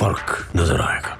फर्क नजर आएगा।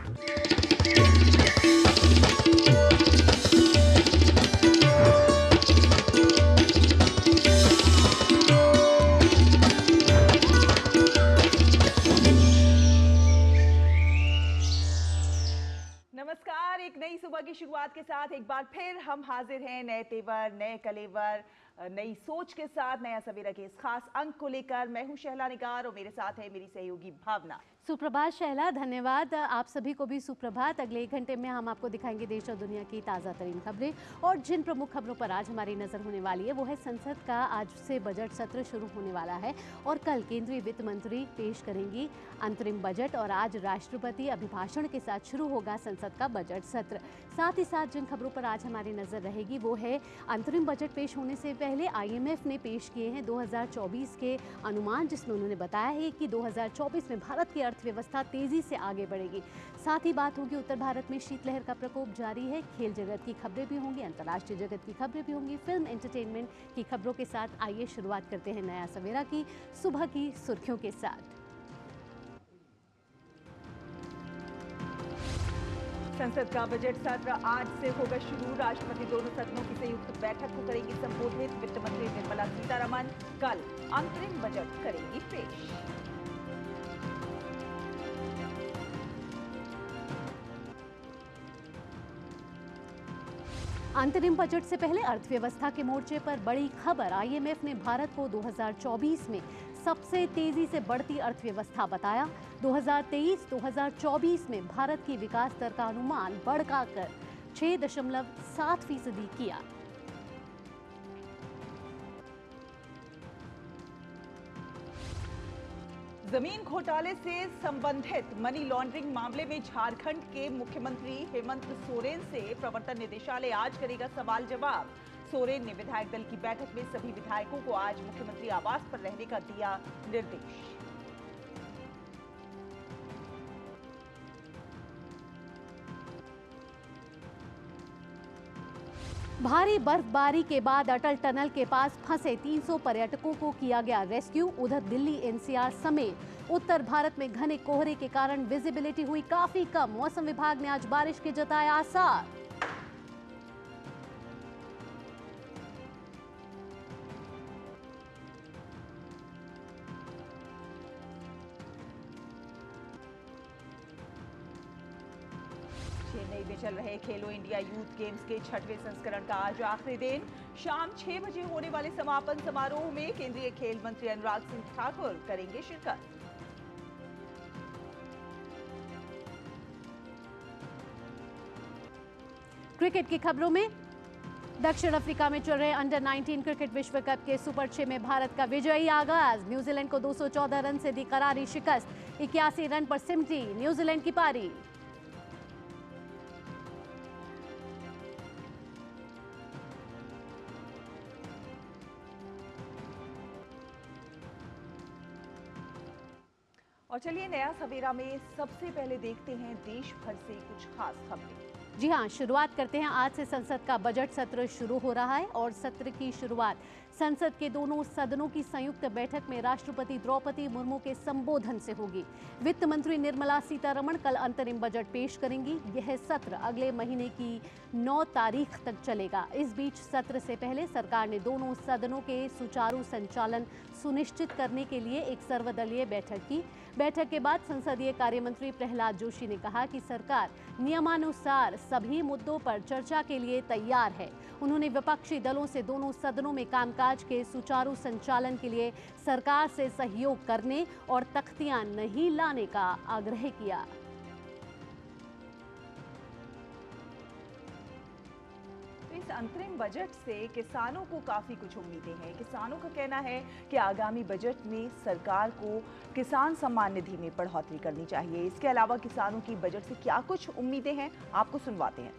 नमस्कार, एक नई सुबह की शुरुआत के साथ एक बार फिर हम हाजिर हैं नए तेवर, नए कलेवर, नई सोच के साथ नया सवेरा के इस खास अंक को लेकर। मैं हूं शहला निगार और मेरे साथ है मेरी सहयोगी भावना। सुप्रभात शैला, धन्यवाद। आप सभी को भी सुप्रभात। अगले 1 घंटे में हम आपको दिखाएंगे देश और दुनिया की ताज़ा तरीन खबरें, और जिन प्रमुख खबरों पर आज हमारी नज़र होने वाली है वो है संसद का आज से बजट सत्र शुरू होने वाला है और कल केंद्रीय वित्त मंत्री पेश करेंगी अंतरिम बजट, और आज राष्ट्रपति अभिभाषण के साथ शुरू होगा संसद का बजट सत्र। साथ ही साथ जिन खबरों पर आज हमारी नज़र रहेगी वो है अंतरिम बजट पेश होने से पहले IMF ने पेश किए हैं 2024 के अनुमान, जिसमें उन्होंने बताया है कि 2024 में भारत की अर्थव्यवस्था तेजी से आगे बढ़ेगी। साथ ही बात होगी उत्तर भारत में शीतलहर का प्रकोप जारी है। खेल जगत की खबरें भी होंगी, अंतर्राष्ट्रीय जगत की खबरें भी होंगी, फिल्म एंटरटेनमेंट की खबरों के साथ आइए शुरुआत करते हैं नया सवेरा की सुबह की सुर्खियों के साथ। संसद का बजट सत्र आज से होगा शुरू। राष्ट्रपति दोनों सदनों की संयुक्त बैठक को करेंगी संबोधित। वित्त मंत्री निर्मला सीतारमण कल अंतरिम बजट करेंगी पेश। अंतरिम बजट से पहले अर्थव्यवस्था के मोर्चे पर बड़ी खबर। IMF ने भारत को 2024 में सबसे तेजी से बढ़ती अर्थव्यवस्था बताया। 2023-2024 में भारत की विकास दर का अनुमान बढ़ाकर 6.7% किया। जमीन घोटाले से संबंधित मनी लॉन्ड्रिंग मामले में झारखंड के मुख्यमंत्री हेमंत सोरेन से प्रवर्तन निदेशालय आज करेगा सवाल जवाब। सोरेन ने विधायक दल की बैठक में सभी विधायकों को आज मुख्यमंत्री आवास पर रहने का दिया निर्देश। भारी बर्फबारी के बाद अटल टनल के पास फंसे 300 पर्यटकों को किया गया रेस्क्यू। उधर दिल्ली NCR समेत उत्तर भारत में घने कोहरे के कारण विजिबिलिटी हुई काफी कम। मौसम विभाग ने आज बारिश के जताए आसार। चेन्नई में चल रहे खेलो इंडिया यूथ गेम्स के 6वें संस्करण का आज आखिरी दिन। शाम 6 बजे होने वाले समापन समारोह में केंद्रीय खेल मंत्री अनुराग सिंह ठाकुर करेंगे शिरकत। क्रिकेट की खबरों में, दक्षिण अफ्रीका में चल रहे अंडर 19 क्रिकेट विश्व कप के सुपर 6 में भारत का विजयी आगाज। न्यूजीलैंड को 214 रन से दी करारी शिकस्त। 81 रन पर सिमटी न्यूजीलैंड की पारी। और चलिए नया सवेरा में सबसे पहले देखते हैं देश भर से कुछ खास खबरें। जी हाँ, शुरुआत करते हैं। आज से संसद का बजट सत्र शुरू हो रहा है और सत्र की शुरुआत संसद के दोनों सदनों की संयुक्त बैठक में राष्ट्रपति द्रौपदी मुर्मू के संबोधन से होगी। वित्त मंत्री निर्मला सीतारमण कल अंतरिम बजट पेश करेंगी। यह सत्र अगले महीने की 9 तारीख तक चलेगा। इस बीच सत्र से पहले सरकार ने दोनों सदनों के सुचारू संचालन सुनिश्चित करने के लिए एक सर्वदलीय बैठक की। बैठक के बाद संसदीय कार्य मंत्री प्रहलाद जोशी ने कहा कि सरकार नियमानुसार सभी मुद्दों पर चर्चा के लिए तैयार है। उन्होंने विपक्षी दलों से दोनों सदनों में कामकाज के सुचारू संचालन के लिए सरकार से सहयोग करने और तख्तियां नहीं लाने का आग्रह किया। इस अंतरिम बजट से किसानों को काफी कुछ उम्मीदें हैं। किसानों का कहना है कि आगामी बजट में सरकार को किसान सम्मान निधि में बढ़ोतरी करनी चाहिए। इसके अलावा किसानों की बजट से क्या कुछ उम्मीदें हैं, आपको सुनवाते हैं।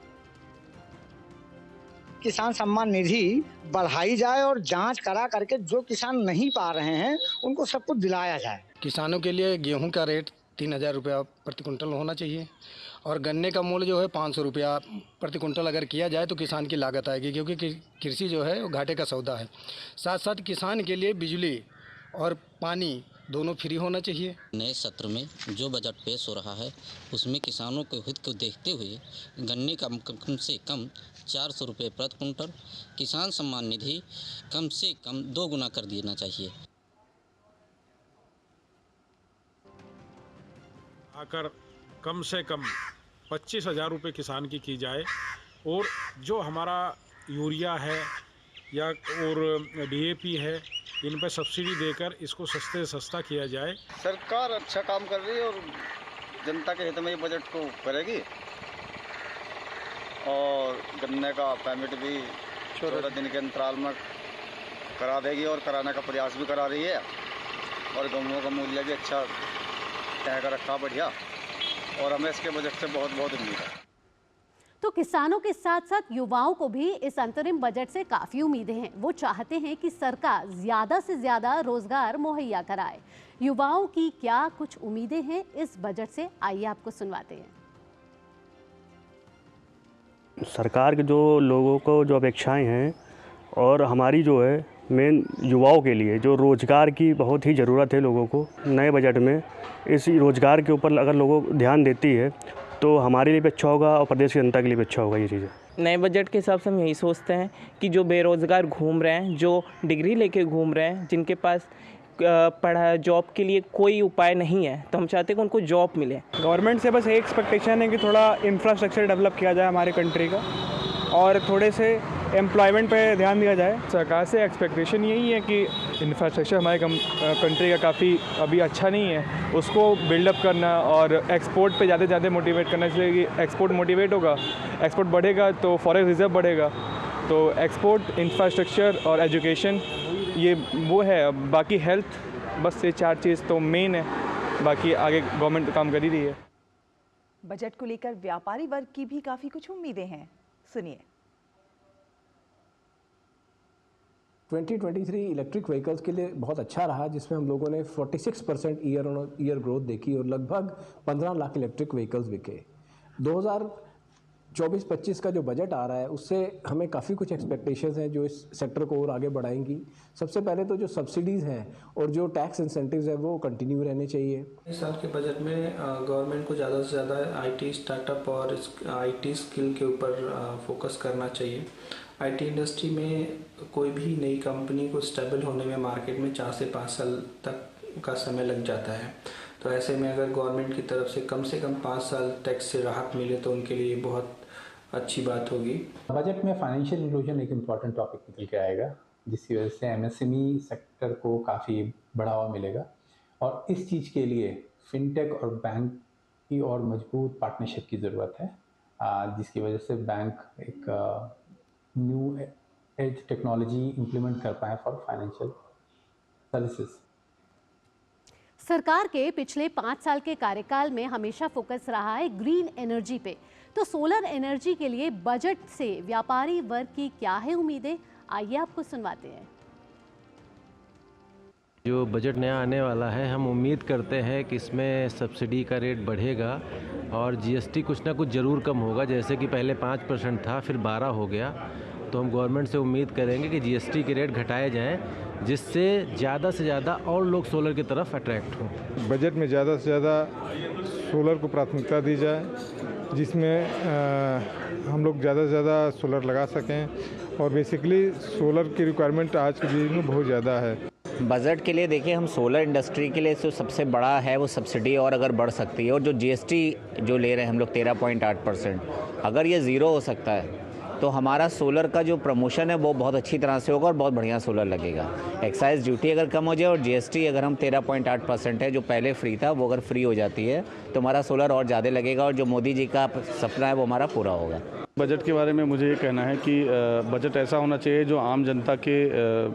किसान सम्मान निधि बढ़ाई जाए और जांच करा करके जो किसान नहीं पा रहे हैं उनको सब कुछ दिलाया जाए। किसानों के लिए गेहूं का रेट 3,000 रुपया प्रति कुंटल होना चाहिए और गन्ने का मूल्य जो है 500 रुपया प्रति कुंटल अगर किया जाए तो किसान की लागत आएगी, क्योंकि कृषि जो है वो घाटे का सौदा है। साथ साथ किसान के लिए बिजली और पानी दोनों फ्री होना चाहिए। नए सत्र में जो बजट पेश हो रहा है उसमें किसानों के हित को देखते हुए गन्ने का कम से कम 400 रुपये प्रति कुंटल, किसान सम्मान निधि कम से कम 2 गुना कर देना चाहिए। आकर कम से कम 25,000 रुपये किसान की जाए और जो हमारा यूरिया है या और DAP है इन पर सब्सिडी देकर इसको सस्ते से सस्ता किया जाए। सरकार अच्छा काम कर रही है और जनता के हित में ये बजट को करेगी और गन्ने का पेमेंट भी 14 दिन के अंतराल में करा देगी और कराने का प्रयास भी करा रही है और गेहूं का मूल्य भी अच्छा तय कर रखा बढ़िया और हमें इसके बजट से बहुत बहुत उम्मीद है। तो किसानों के साथ साथ युवाओं को भी इस अंतरिम बजट से काफी उम्मीदें हैं। वो चाहते हैं कि सरकार ज्यादा से ज्यादा रोजगार मुहैया कराए। युवाओं की क्या कुछ उम्मीदें हैं इस बजट से, आइए आपको सुनवाते हैं। सरकार के जो लोगों को जो अपेक्षाएं हैं और हमारी जो है मेन युवाओं के लिए जो रोज़गार की बहुत ही ज़रूरत है लोगों को, नए बजट में इस रोज़गार के ऊपर अगर लोगों को ध्यान देती है तो हमारे लिए भी अच्छा होगा और प्रदेश की जनता के लिए भी अच्छा होगा। ये चीज़ें नए बजट के हिसाब से हम यही सोचते हैं कि जो बेरोज़गार घूम रहे हैं, जो डिग्री लेके घूम रहे हैं, जिनके पास पढ़ा जॉब के लिए कोई उपाय नहीं है, तो हम चाहते हैं कि उनको जॉब मिले। गवर्नमेंट से बस एक एक्सपेक्टेशन है कि थोड़ा इंफ्रास्ट्रक्चर डेवलप किया जाए हमारे कंट्री का और थोड़े से एम्प्लॉयमेंट पे ध्यान दिया जाए। सरकार से एक्सपेक्टेशन यही है कि इंफ्रास्ट्रक्चर हमारे कंट्री का काफ़ी अभी अच्छा नहीं है, उसको बिल्डअप करना और एक्सपोर्ट पे ज़्यादा से ज़्यादा मोटिवेट करना चाहिए कि एक्सपोर्ट मोटिवेट होगा, एक्सपोर्ट बढ़ेगा तो फॉरेन रिजर्व बढ़ेगा। तो एक्सपोर्ट, इंफ्रास्ट्रक्चर और एजुकेशन ये वो है। बाकी हेल्थ, बस ये 4 चीज़ तो मेन है, बाकी आगे गवर्नमेंट काम कर ही रही है। बजट को लेकर व्यापारी वर्ग की भी काफी कुछ उम्मीदें हैं, सुनिए। 2023 इलेक्ट्रिक व्हीकल्स के लिए बहुत अच्छा रहा, जिसमें हम लोगों ने 46% ईयर ऑन ईयर ग्रोथ देखी और लगभग 15 लाख इलेक्ट्रिक व्हीकल्स बिके। 2024-25 का जो बजट आ रहा है उससे हमें काफ़ी कुछ एक्सपेक्टेशंस हैं जो इस सेक्टर को और आगे बढ़ाएंगी। सबसे पहले तो जो सब्सिडीज़ हैं और जो टैक्स इंसेंटिव्स हैं वो कंटिन्यू रहने चाहिए। इस साल के बजट में गवर्नमेंट को ज़्यादा से ज़्यादा IT स्टार्टअप और IT स्किल के ऊपर फोकस करना चाहिए। IT इंडस्ट्री में कोई भी नई कंपनी को स्टेबल होने में मार्केट में 4 से 5 साल तक का समय लग जाता है, तो ऐसे में अगर गवर्नमेंट की तरफ से कम 5 साल टैक्स से राहत मिले तो उनके लिए बहुत अच्छी बात होगी। बजट में फाइनेंशियल इंक्लूजन एक इम्पॉर्टेंट टॉपिक निकल के आएगा, जिसकी वजह से MSME सेक्टर को काफ़ी बढ़ावा मिलेगा और इस चीज़ के लिए फिनटेक और बैंक की और मजबूत पार्टनरशिप की ज़रूरत है, जिसकी वजह से बैंक एक न्यू एज टेक्नोलॉजी इम्प्लीमेंट कर पाए फॉर फाइनेंशियल सर्विसेज। सरकार के पिछले 5 साल के कार्यकाल में हमेशा फोकस रहा है ग्रीन एनर्जी पे, तो सोलर एनर्जी के लिए बजट से व्यापारी वर्ग की क्या है उम्मीदें, आइए आपको सुनवाते हैं। जो बजट नया आने वाला है, हम उम्मीद करते हैं कि इसमें सब्सिडी का रेट बढ़ेगा और GST कुछ ना कुछ ज़रूर कम होगा। जैसे कि पहले 5% था, फिर 12 हो गया, तो हम गवर्नमेंट से उम्मीद करेंगे कि GST के रेट घटाए जाएं, जिससे ज़्यादा से ज़्यादा और लोग सोलर की तरफ अट्रैक्ट हों। बजट में ज़्यादा से ज़्यादा सोलर को प्राथमिकता दी जाए, जिसमें हम लोग ज़्यादा से ज़्यादा सोलर लगा सकें और बेसिकली सोलर की रिक्वायरमेंट आज के दिन में बहुत ज़्यादा है। बजट के लिए देखिए, हम सोलर इंडस्ट्री के लिए जो सबसे बड़ा है वो सब्सिडी और अगर बढ़ सकती है, और जो GST जो ले रहे हैं हम लोग 13.8%, अगर ये ज़ीरो हो सकता है तो हमारा सोलर का जो प्रमोशन है वो बहुत अच्छी तरह से होगा और बहुत बढ़िया सोलर लगेगा। एक्साइज ड्यूटी अगर कम हो जाए और GST अगर हम 13.8% है जो पहले फ्री था वो अगर फ्री हो जाती है तो हमारा सोलर और ज़्यादा लगेगा और जो मोदी जी का सपना है वो हमारा पूरा होगा। बजट के बारे में मुझे ये कहना है कि बजट ऐसा होना चाहिए जो आम जनता के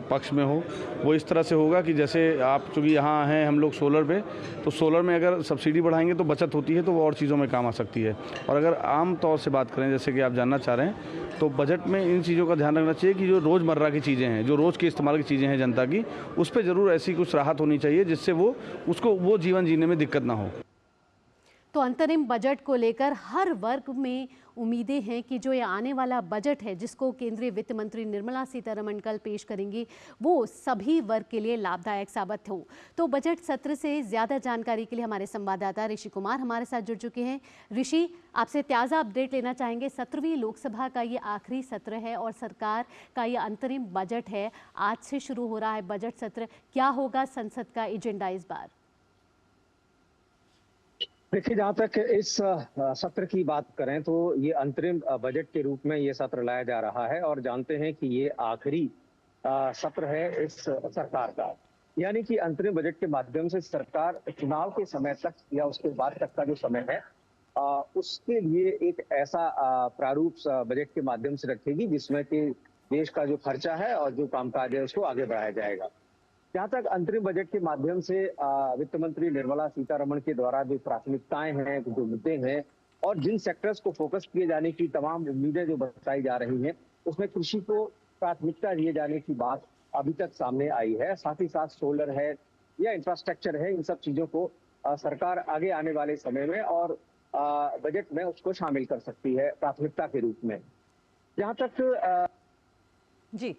पक्ष में हो। वो इस तरह से होगा कि जैसे आप चूँकि यहाँ हैं हम लोग सोलर पे, तो सोलर में अगर सब्सिडी बढ़ाएंगे तो बचत होती है, तो वो और चीज़ों में काम आ सकती है। और अगर आम तौर से बात करें, जैसे कि आप जानना चाह रहे हैं, तो बजट में इन चीज़ों का ध्यान रखना चाहिए कि जो रोज़मर्रा की चीज़ें हैं, जो रोज़ के इस्तेमाल की चीज़ें हैं जनता की, उस पर ज़रूर ऐसी कुछ राहत होनी चाहिए जिससे वो उसको वो जीवन जीने में दिक्कत ना हो। तो अंतरिम बजट को लेकर हर वर्ग में उम्मीदें हैं कि जो ये आने वाला बजट है जिसको केंद्रीय वित्त मंत्री निर्मला सीतारमण कल पेश करेंगी वो सभी वर्ग के लिए लाभदायक साबित हो। तो बजट सत्र से ज़्यादा जानकारी के लिए हमारे संवाददाता ऋषि कुमार हमारे साथ जुड़ चुके हैं। ऋषि, आपसे ताज़ा अपडेट लेना चाहेंगे। 17वीं लोकसभा का ये आखिरी सत्र है और सरकार का ये अंतरिम बजट है। आज से शुरू हो रहा है बजट सत्र, क्या होगा संसद का एजेंडा इस बार? देखिए, जहाँ तक इस सत्र की बात करें तो ये अंतरिम बजट के रूप में ये सत्र लाया जा रहा है और जानते हैं कि ये आखिरी सत्र है इस सरकार का। यानी कि अंतरिम बजट के माध्यम से सरकार चुनाव के समय तक या उसके बाद तक का जो समय है उसके लिए एक ऐसा प्रारूप बजट के माध्यम से रखेगी जिसमें कि देश का जो खर्चा है और जो कामकाज है उसको आगे बढ़ाया जाएगा। जहाँ तक अंतरिम बजट के माध्यम से वित्त मंत्री निर्मला सीतारमण के द्वारा जो प्राथमिकताएं हैं, जो मुद्दे हैं और जिन सेक्टर्स को फोकस किए जाने की तमाम उम्मीदें जो बताई जा रही हैं, उसमें कृषि को प्राथमिकता दिए जाने की बात अभी तक सामने आई है। साथ ही साथ सोलर है या इंफ्रास्ट्रक्चर है, इन सब चीजों को सरकार आगे आने वाले समय में और बजट में उसको शामिल कर सकती है प्राथमिकता के रूप में। जहाँ तक जी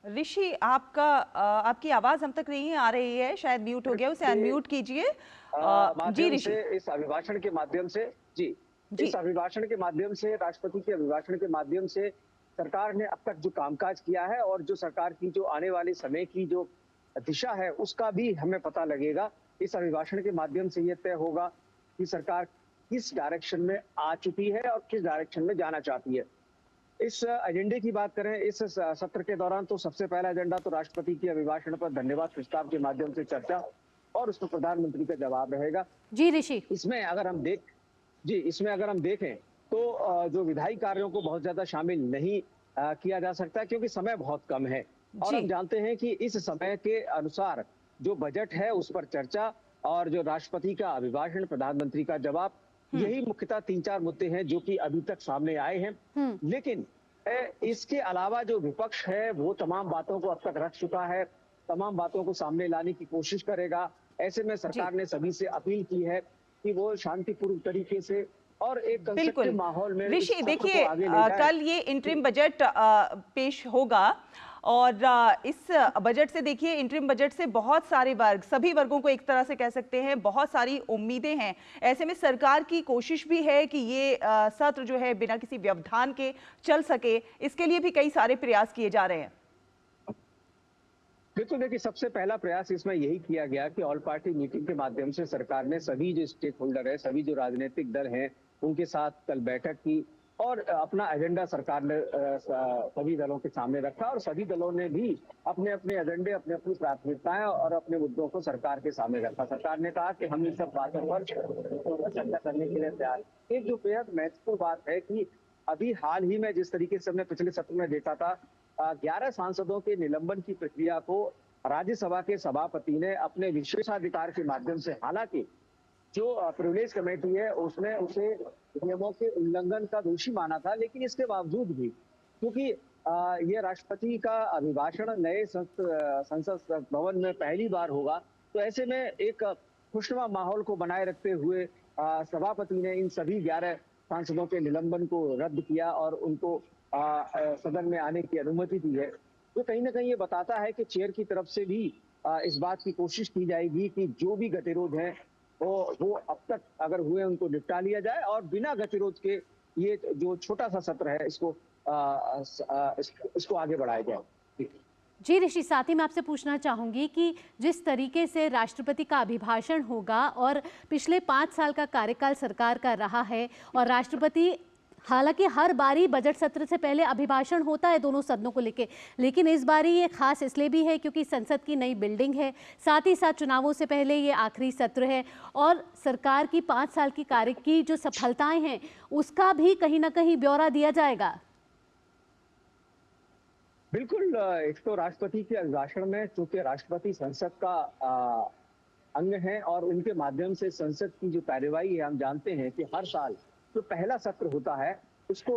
ऋषि, आपकी आवाज हम तक नहीं आ रही है, शायद म्यूट हो गया, उसे अनम्यूट कीजिए। जी ऋषि, इस अभिभाषण के माध्यम से इस अभिभाषण के माध्यम से, राष्ट्रपति के अभिभाषण के माध्यम से सरकार ने अब तक जो कामकाज किया है और जो सरकार की जो आने वाले समय की जो दिशा है उसका भी हमें पता लगेगा। इस अभिभाषण के माध्यम से ये तय होगा कि सरकार किस डायरेक्शन में आ चुकी है और किस डायरेक्शन में जाना चाहती है। इस एजेंडे की बात करें इस सत्र के दौरान तो सबसे पहला एजेंडा तो राष्ट्रपति के अभिभाषण पर धन्यवाद प्रस्ताव के माध्यम से चर्चा और उसमें प्रधानमंत्री का जवाब रहेगा। जी ऋषि, इसमें अगर हम देखें तो जो विधायी कार्यों को बहुत ज्यादा शामिल नहीं किया जा सकता क्योंकि समय बहुत कम है और हम जानते हैं कि इस समय के अनुसार जो बजट है उस पर चर्चा और जो राष्ट्रपति का अभिभाषण, प्रधानमंत्री का जवाब, यही मुख्यतः 3-4 मुद्दे हैं जो कि अभी तक सामने आए हैं। लेकिन इसके अलावा जो विपक्ष है वो तमाम बातों को अब तक रख चुका है, तमाम बातों को सामने लाने की कोशिश करेगा। ऐसे में सरकार ने सभी से अपील की है कि वो शांतिपूर्ण तरीके से और एक कंस्ट्रक्टिव माहौल में ऋषि, देखिए कल ये इंटरिम बजट पेश होगा और इस बजट से देखिए इंटरिम बजट से बहुत सारे वर्ग, सभी वर्गों को एक तरह से कह सकते हैं बहुत सारी उम्मीदें हैं। ऐसे में सरकार की कोशिश भी है कि ये सत्र जो है बिना किसी व्यवधान के चल सके, इसके लिए भी कई सारे प्रयास किए जा रहे हैं। बिल्कुल, देखिए सबसे पहला प्रयास इसमें यही किया गया कि ऑल पार्टी मीटिंग के माध्यम से सरकार ने सभी जो स्टेक होल्डर है, सभी जो राजनीतिक दल हैं उनके साथ कल बैठक की और अपना एजेंडा सरकार ने सभी दलों के सामने रखा और सभी दलों ने भी अपने अपने एजेंडे, अपनी अपनी प्राथमिकताएं और अपने मुद्दों को सरकार के सामने रखा। सरकार ने कहा कि हम इन सब बातों पर चर्चा करने के लिए तैयार। एक जो बेहद महत्वपूर्ण बात है कि अभी हाल ही में जिस तरीके से हमने पिछले सत्र में देखा था 11 सांसदों के निलंबन की प्रक्रिया को राज्यसभा के सभापति ने अपने विशेषाधिकार के माध्यम से, हालांकि जो प्रिविलेज कमेटी है उसने उसे नियमों के उल्लंघन का दोषी माना था, लेकिन इसके बावजूद भी क्योंकि ये राष्ट्रपति का अभिभाषण नए संसद भवन में पहली बार होगा, तो ऐसे में एक खुशनुमा माहौल को बनाए रखते हुए सभापति ने इन सभी 11 सांसदों के निलंबन को रद्द किया और उनको सदन में आने की अनुमति दी है। तो कहीं ना कहीं ये बताता है कि चेयर की तरफ से भी इस बात की कोशिश की जाएगी कि जो भी गतिरोध हैं वो अब तक अगर हुए उनको निपटा लिया जाए और बिना गतिरोध के ये जो छोटा सा सत्र है इसको आगे बढ़ाया जाए। जी ऋषि, साथ ही मैं आपसे पूछना चाहूँगी कि जिस तरीके से राष्ट्रपति का अभिभाषण होगा और पिछले 5 साल का कार्यकाल सरकार का रहा है और राष्ट्रपति, हालांकि हर बारी बजट सत्र से पहले अभिभाषण होता है दोनों सदनों को लेके, लेकिन इस बारी ये खास इसलिए भी है क्योंकि संसद की नई बिल्डिंग है, साथ ही साथ चुनावों से पहले ये आखिरी सत्र है और सरकार की 5 साल की कार्य की जो सफलताएं हैं उसका भी कहीं ना कहीं ब्यौरा दिया जाएगा। बिल्कुल, एक तो राष्ट्रपति के अभिभाषण में चूंकि राष्ट्रपति संसद का अंग है और उनके माध्यम से संसद की जो कार्यवाही है, हम जानते हैं कि हर साल जो पहला सत्र होता है उसको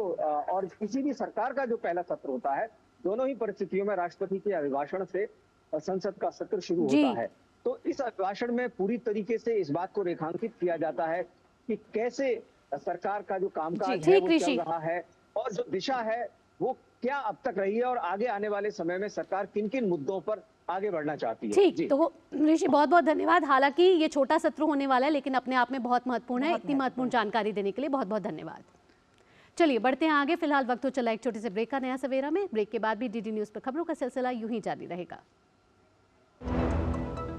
और किसी भी सरकार का जो पहला सत्र होता है, दोनों ही परिस्थितियों में राष्ट्रपति के अभिभाषण से संसद का सत्र शुरू होता है। तो इस भाषण में पूरी तरीके से इस बात को रेखांकित किया जाता है कि कैसे सरकार का जो कामकाज है वो चल रहा है और जो दिशा है वो क्या अब तक रही है और आगे आने वाले समय में सरकार किन किन मुद्दों पर आगे बढ़ना चाहती है। ठीक, तो ऋषि बहुत बहुत धन्यवाद। हालांकि ये छोटा सत्र होने वाला है लेकिन अपने आप में बहुत महत्वपूर्ण है। इतनी महत्वपूर्ण जानकारी देने के लिए बहुत बहुत धन्यवाद। चलिए बढ़ते हैं आगे। फिलहाल वक्त हो चला एक छोटे से ब्रेक का। नया सवेरा में ब्रेक के बाद भी डीडी न्यूज पर खबरों का सिलसिला यूं ही जारी रहेगा।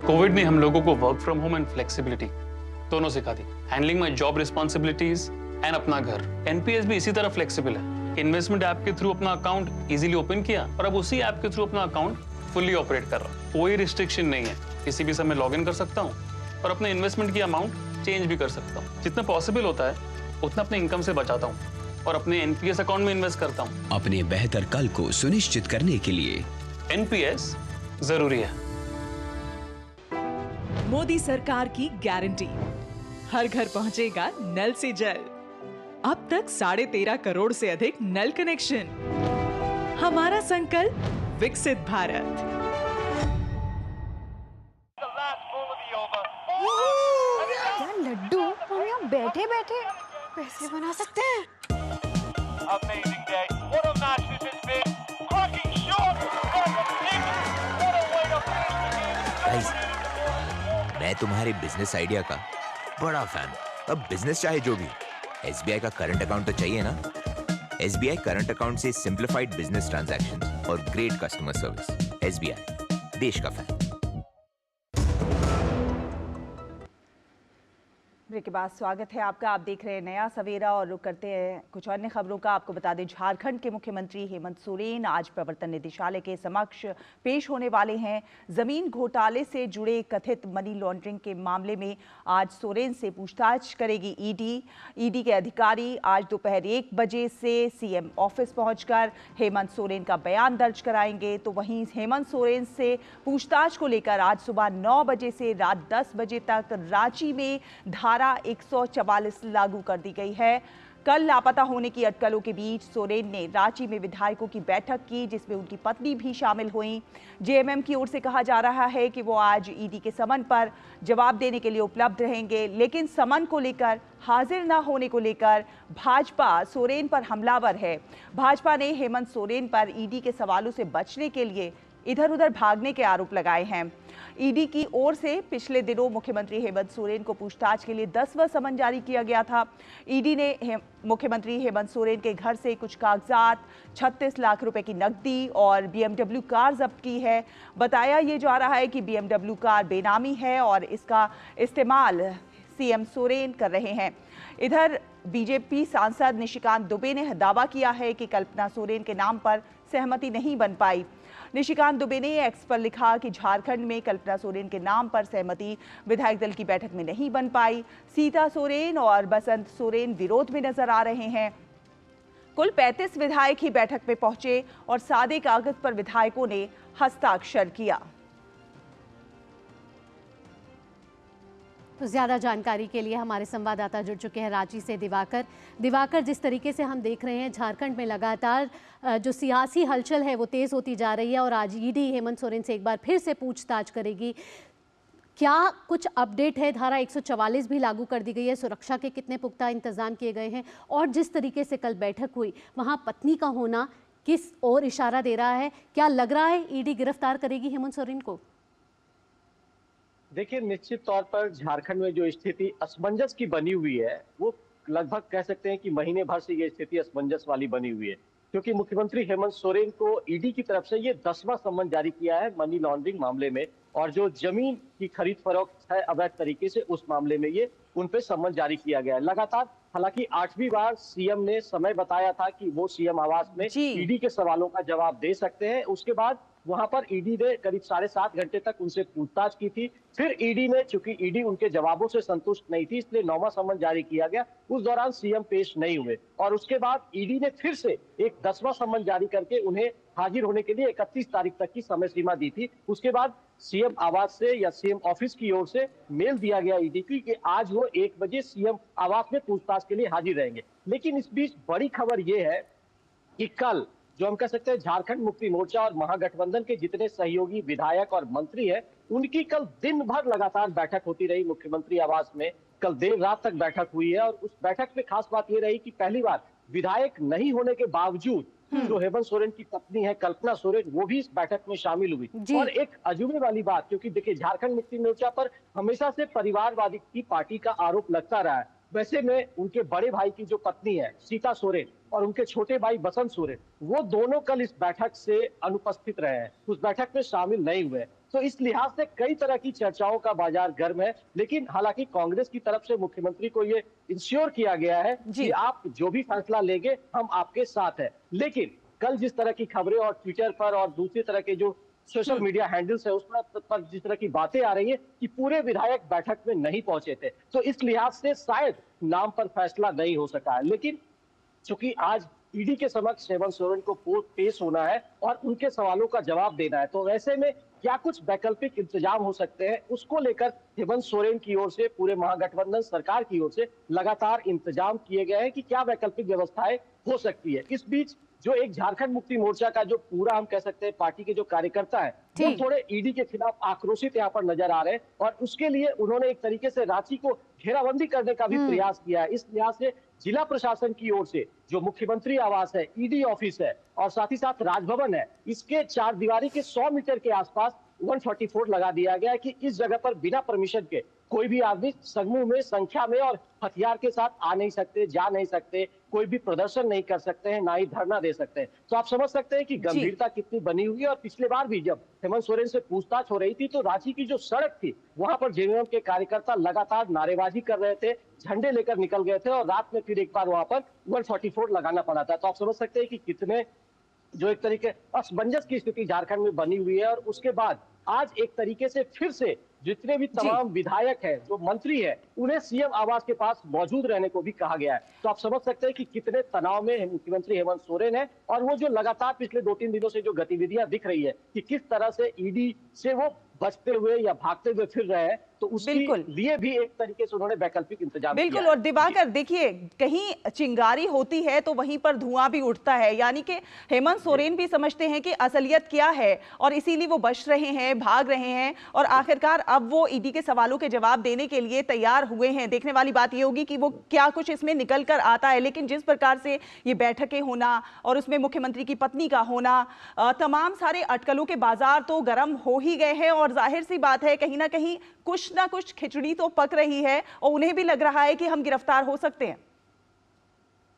कोविड ने हम लोगों को work from home and flexibility दोनों सिखा दी। Handling my job responsibilities and अपना घर। एनपीएस भी इसी तरह फ्लेक्सिबल है। इन्वेस्टमेंट ऐप के थ्रू अपना अकाउंट इजीली ओपन किया और अब उसी ऐप के थ्रू अपना अकाउंट फुल्ली ऑपरेट कर रहा हूँ। कोई रिस्ट्रिक्शन नहीं है, किसी भी समय लॉग इन कर सकता हूँ और अपने इन्वेस्टमेंट की अमाउंट चेंज भी कर सकता हूँ। जितना पॉसिबल होता है उतना अपने इनकम से बचाता हूँ और अपने एनपीएस अकाउंट में इन्वेस्ट करता हूँ। अपने बेहतर कल को सुनिश्चित करने के लिए एनपीएस जरूरी है। मोदी सरकार की गारंटी, हर घर पहुंचेगा नल से जल। अब तक 13.5 करोड़ से अधिक नल कनेक्शन। हमारा संकल्प विकसित भारत। क्या लड्डू हम यहाँ बैठे बैठे पैसे बना सकते हैं। गाइस, मैं तुम्हारे बिजनेस आइडिया का बड़ा फैन हूं। अब बिजनेस चाहे जो भी, एसबीआई का करंट अकाउंट तो चाहिए ना। एसबीआई करंट अकाउंट से सिंप्लीफाइड बिजनेस ट्रांजैक्शंस और ग्रेट कस्टमर सर्विस। एसबीआई, देश का फैन। ब्रेक के बाद स्वागत है आपका। आप देख रहे हैं नया सवेरा और रुक करते हैं कुछ अन्य खबरों का। आपको बता दें, झारखंड के मुख्यमंत्री हेमंत सोरेन आज प्रवर्तन निदेशालय के समक्ष पेश होने वाले हैं। जमीन घोटाले से जुड़े कथित मनी लॉन्ड्रिंग के मामले में आज सोरेन से पूछताछ करेगी ईडी के अधिकारी आज दोपहर 1 बजे से सीएम ऑफिस पहुंचकर हेमंत सोरेन का बयान दर्ज कराएंगे। तो वहीं हेमंत सोरेन से पूछताछ को लेकर आज सुबह 9 बजे से रात 10 बजे तक रांची में धारा 144 लागू कर दी गई है। कल लापता होने की अटकलों के बीच सोरेन ने रांची में विधायकों की बैठक की, जिसमें उनकी पत्नी भी शामिल हुई। जेएमएम की ओर से कहा जा रहा है कि वो आज ईडी के समन पर जवाब देने के लिए उपलब्ध रहेंगे, लेकिन समन को लेकर हाजिर न होने को लेकर भाजपा सोरेन पर हमलावर है। भाजपा ने हेमंत सोरेन पर ईडी के सवालों से बचने के लिए इधर उधर भागने के आरोप लगाए हैं। ईडी की ओर से पिछले दिनों मुख्यमंत्री हेमंत सोरेन को पूछताछ के लिए 10वां समन जारी किया गया था। ईडी ने मुख्यमंत्री हेमंत सोरेन के घर से कुछ कागजात, 36 लाख रुपए की नकदी और बीएमडब्ल्यू कार जब्त की है। बताया ये जा रहा है कि बीएमडब्ल्यू कार बेनामी है और इसका इस्तेमाल सीएम सोरेन कर रहे हैं। इधर बीजेपी सांसद निशिकांत दुबे ने दावा किया है कि कल्पना सोरेन के नाम पर सहमति नहीं बन पाई। निशिकांत दुबे ने एक्स पर लिखा कि झारखंड में कल्पना सोरेन के नाम पर सहमति विधायक दल की बैठक में नहीं बन पाई। सीता सोरेन और बसंत सोरेन विरोध में नजर आ रहे हैं। कुल 35 विधायक ही बैठक में पहुंचे और सादे कागज पर विधायकों ने हस्ताक्षर किया। तो ज़्यादा जानकारी के लिए हमारे संवाददाता जुड़ चुके हैं रांची से दिवाकर, जिस तरीके से हम देख रहे हैं झारखंड में लगातार जो सियासी हलचल है वो तेज़ होती जा रही है और आज ईडी हेमंत सोरेन से एक बार फिर से पूछताछ करेगी। क्या कुछ अपडेट है? धारा 144 भी लागू कर दी गई है। सुरक्षा के कितने पुख्ता इंतजाम किए गए हैं और जिस तरीके से कल बैठक हुई वहाँ पत्नी का होना किस ओर इशारा दे रहा है? क्या लग रहा है ईडी गिरफ्तार करेगी हेमंत सोरेन को? देखिए, निश्चित तौर पर झारखंड में जो स्थिति असमंजस की बनी हुई है वो लगभग कह सकते हैं कि महीने भर से ये स्थिति असमंजस वाली बनी हुई है, क्योंकि मुख्यमंत्री हेमंत सोरेन को ईडी की तरफ से ये 10वां सम्मन जारी किया है मनी लॉन्ड्रिंग मामले में, और जो जमीन की खरीद फरोख्त है अवैध तरीके से उस मामले में ये उन पे सम्मन जारी किया गया है लगातार। हालांकि 8वीं बार सीएम ने समय बताया था कि वो सीएम आवास में ईडी के सवालों का जवाब दे सकते हैं। उसके बाद वहां पर ईडी ने करीब 7.5 घंटे तक उनसे पूछताछ की थी। फिर ईडी ने, चूंकि ईडी उनके जवाबों से संतुष्ट नहीं थी, इसलिए 9वां सम्मन जारी किया गया। उस दौरान सीएम पेश नहीं हुए और उसके बाद ईडी ने फिर से एक 10वां सम्मन जारी करके उन्हें हाजिर होने के लिए 31 तारीख तक की समय सीमा दी थी। उसके बाद सीएम आवास से या सीएम ऑफिस की ओर से मेल दिया गया ईडी की कि आज वो 1 बजे सीएम आवास में पूछताछ के लिए हाजिर रहेंगे। लेकिन इस बीच बड़ी खबर ये है कि कल जो हम कह सकते हैं झारखंड मुक्ति मोर्चा और महागठबंधन के जितने सहयोगी विधायक और मंत्री हैं उनकी कल दिन भर लगातार बैठक होती रही मुख्यमंत्री आवास में। कल देर रात तक बैठक हुई है और उस बैठक में खास बात ये रही कि पहली बार विधायक नहीं होने के बावजूद जो हेमंत सोरेन की पत्नी है कल्पना सोरेन, वो भी इस बैठक में शामिल हुई। और एक अजूबे वाली बात, क्योंकि देखिए झारखंड मुक्ति मोर्चा पर हमेशा से परिवारवादी की पार्टी का आरोप लगता रहा है। वैसे में उनके बड़े भाई की जो पत्नी है सीता सोरेन और उनके छोटे भाई बसंत सोरेन, वो दोनों कल इस बैठक से अनुपस्थित रहे हैं, उस बैठक में शामिल नहीं हुए। तो इस लिहाज से कई तरह की चर्चाओं का बाजार गर्म है। लेकिन हालांकि कांग्रेस की तरफ से मुख्यमंत्री को ये इंश्योर किया गया है कि आप जो भी फैसला लेंगे हम आपके साथ हैं। लेकिन कल जिस तरह की खबरें और ट्विटर पर और दूसरी तरह के जो सोशल मीडिया हैंडल्स है उस पर जिस तरह की बातें आ रही है कि पूरे विधायक बैठक में नहीं पहुंचे थे, तो इस लिहाज से शायद नाम पर फैसला नहीं हो सका है। लेकिन चूंकि आज ईडी के समक्ष हेमंत सोरेन को पेश होना है और उनके सवालों का जवाब देना है, तो ऐसे में क्या कुछ वैकल्पिक इंतजाम हो सकते हैं, उसको लेकर हेमंत सोरेन की ओर से, पूरे महागठबंधन सरकार की ओर से लगातार इंतजाम किए गए हैं कि क्या वैकल्पिक व्यवस्थाएं हो सकती है। इस बीच जो एक झारखंड मुक्ति मोर्चा का जो पूरा हम कह सकते हैं पार्टी के जो कार्यकर्ता है वो थोड़े ईडी के खिलाफ आक्रोशित यहाँ पर नजर आ रहे हैं और उसके लिए उन्होंने एक तरीके से रांची को घेराबंदी करने का भी प्रयास किया है। इस लिहाज से जिला प्रशासन की ओर से जो मुख्यमंत्री आवास है, ईडी ऑफिस है और साथ ही साथ राजभवन है, इसके चार दीवारी के 100 मीटर के आसपास 144 लगा दिया गया है कि इस जगह पर बिना परमिशन के कोई भी आदमी समूह में, संख्या में और हथियार के साथ आ नहीं सकते, जा नहीं सकते, कोई भी प्रदर्शन नहीं कर सकते हैं, ना ही धरना दे सकते हैं। तो आप समझ सकते हैं कि गंभीरता कितनी बनी हुई है। और पिछले बार भी जब हेमंत सोरेन से पूछताछ हो रही थी तो रांची की जो सड़क थी वहां पर जेएमएम के कार्यकर्ता लगातार नारेबाजी कर रहे थे, झंडे लेकर निकल गए थे और रात में फिर एक बार वहां पर 144 लगाना पड़ा था। तो आप समझ सकते हैं कि कितने जो एक तरीके असमंजस की स्थिति झारखंड में बनी हुई है। और उसके बाद आज एक तरीके से फिर से जितने भी तमाम विधायक हैं, जो मंत्री हैं, उन्हें सीएम आवास के पास मौजूद रहने को भी कहा गया है। तो आप समझ सकते हैं कि कितने तनाव में मुख्यमंत्री हेमंत सोरेन है और वो जो लगातार पिछले 2-3 दिनों से जो गतिविधियां दिख रही है कि किस तरह से ईडी से वो बचते हुए या भागते हुए फिर रहे हैं, तो उसके लिए भी एक तरीके से उन्होंने वैकल्पिक इंतजाम किया है। और दिवाकर देखिए, कहीं चिंगारी होती है तो वहीं पर धुआं भी उठता है, यानी कि हेमंत सोरेन भी समझते हैं कि असलियत क्या है और इसीलिए वो बच रहे हैं, भाग रहे हैं और आखिरकार अब वो ईडी के सवालों के जवाब देने के लिए तैयार हुए हैं। देखने वाली बात ये होगी कि वो क्या कुछ इसमें निकल कर आता है। लेकिन जिस प्रकार से ये बैठकें होना और उसमें मुख्यमंत्री की पत्नी का होना, तमाम सारे अटकलों के बाजार तो गर्म हो ही गए हैं और जाहिर सी बात है कहीं ना कहीं कुछ ना कुछ खिचड़ी तो पक रही है और उन्हें भी लग रहा है कि हम गिरफ्तार हो सकते हैं।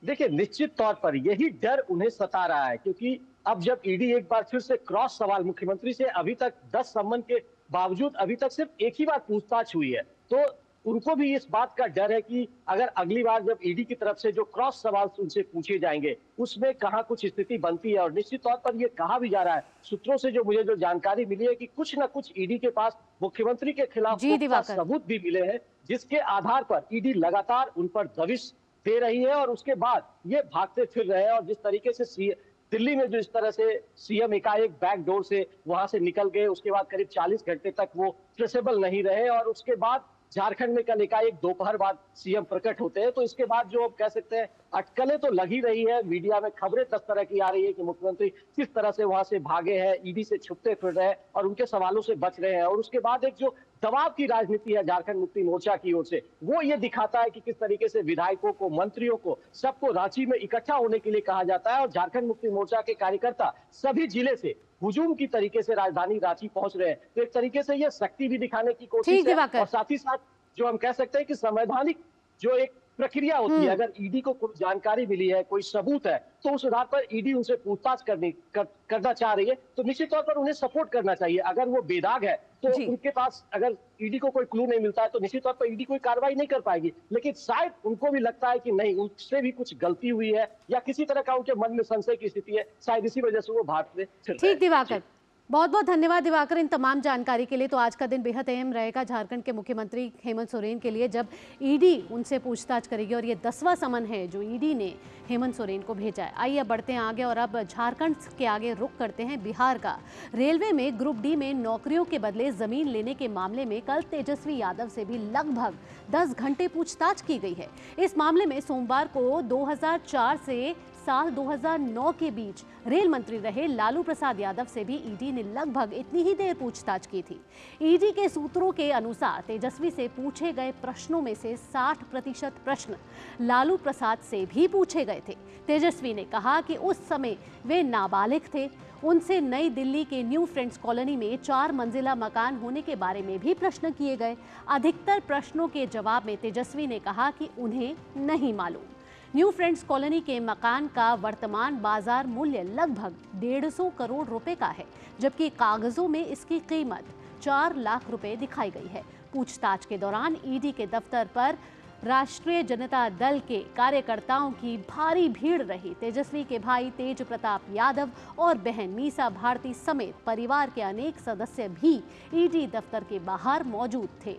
देखिए, निश्चित तौर पर यही डर उन्हें सता रहा है, क्योंकि अब जब ईडी एक बार फिर से क्रॉस सवाल मुख्यमंत्री से अभी तक 10 सम्मन के बावजूद अभी तक सिर्फ एक ही बार पूछताछ हुई है, तो उनको भी इस बात का डर है कि अगर अगली बार जब ईडी की तरफ से जो क्रॉस सवाल उनसे पूछे जाएंगे उसमें कहां कुछ स्थिति बनती है। और निश्चित तौर पर यह कहा भी जा रहा है, सूत्रों से जो मुझे जो जानकारी मिली है कि कुछ न कुछ ईडी के पास मुख्यमंत्री के खिलाफ सबूत भी मिले हैं, जिसके आधार पर ईडी लगातार उन पर दबिश दे रही है और उसके बाद ये भागते फिर रहे हैं। और जिस तरीके से दिल्ली में जो इस तरह से सीएम एकाएक बैक डोर से वहां से निकल गए, उसके बाद करीब 40 घंटे तक वो ट्रेसेबल नहीं रहे और उसके बाद झारखंड में कल एकाएक दोपहर बाद सीएम प्रकट होते हैं, तो इसके बाद जो अब कह सकते हैं अटकलें तो लगी रही है। मीडिया में खबरें 10 तरह की आ रही है कि मुख्यमंत्री किस तरह से वहां से भागे हैं, ईडी से छुपते फिर रहे हैं और उनके सवालों से बच रहे हैं। और उसके बाद एक जो दबाव की राजनीति है झारखंड मुक्ति मोर्चा की ओर से, वो ये दिखाता है कि किस तरीके से विधायकों को, मंत्रियों को, सबको रांची में इकट्ठा होने के लिए कहा जाता है और झारखंड मुक्ति मोर्चा के कार्यकर्ता सभी जिले से हुजूम की तरीके से राजधानी रांची पहुंच रहे हैं। तो एक तरीके से ये शक्ति भी दिखाने की कोशिश है और साथ ही साथ जो हम कह सकते हैं कि संवैधानिक जो एक प्रक्रिया होती है, अगर ईडी को कोई जानकारी मिली है, कोई सबूत है, तो उस आधार पर ईडी उनसे पूछताछ करना चाह रही है, तो निश्चित तौर पर उन्हें सपोर्ट करना चाहिए। अगर वो बेदाग है तो उनके पास अगर ईडी को कोई क्लू नहीं मिलता है तो निश्चित तौर पर ईडी कोई कार्रवाई नहीं कर पाएगी। लेकिन शायद उनको भी लगता है कि नहीं, उनसे भी कुछ गलती हुई है या किसी तरह का उनके मन में संशय की स्थिति है, शायद इसी वजह से वो भागते फिर रहे हैं। ठीक दिवाकर, बहुत बहुत धन्यवाद दिवाकर इन तमाम जानकारी के लिए। तो आज का दिन बेहद अहम रहेगा झारखंड के मुख्यमंत्री हेमंत सोरेन के लिए, जब ईडी उनसे पूछताछ करेगी और ये 10वां समन है जो ईडी ने हेमंत सोरेन को भेजा है। आइए बढ़ते हैं आगे और अब झारखंड के आगे रुख करते हैं बिहार का। रेलवे में ग्रुप डी में नौकरियों के बदले जमीन लेने के मामले में कल तेजस्वी यादव से भी लगभग 10 घंटे पूछताछ की गई है। इस मामले में सोमवार को 2004 से साल 2009 के बीच रेल मंत्री रहे लालू प्रसाद यादव से भी ईडी ने लगभग इतनी ही देर पूछताछ की थी। ईडी के सूत्रों के अनुसार तेजस्वी से पूछे गए प्रश्नों में से 60% प्रश्न लालू प्रसाद से भी पूछे गए थे। तेजस्वी ने कहा कि उस समय वे नाबालिग थे। उनसे नई दिल्ली के न्यू फ्रेंड्स कॉलोनी में 4 मंजिला मकान होने के बारे में भी प्रश्न किए गए। अधिकतर प्रश्नों के जवाब में तेजस्वी ने कहा कि उन्हें नहीं मालूम। न्यू फ्रेंड्स कॉलोनी के मकान का वर्तमान बाजार मूल्य लगभग 150 करोड़ रुपए का है, जबकि कागजों में इसकी कीमत 4 लाख रुपए दिखाई गई है। पूछताछ के दौरान ईडी के दफ्तर पर राष्ट्रीय जनता दल के कार्यकर्ताओं की भारी भीड़ रही। तेजस्वी के भाई तेज प्रताप यादव और बहन मीसा भारती समेत परिवार के अनेक सदस्य भी ईडी दफ्तर के बाहर मौजूद थे।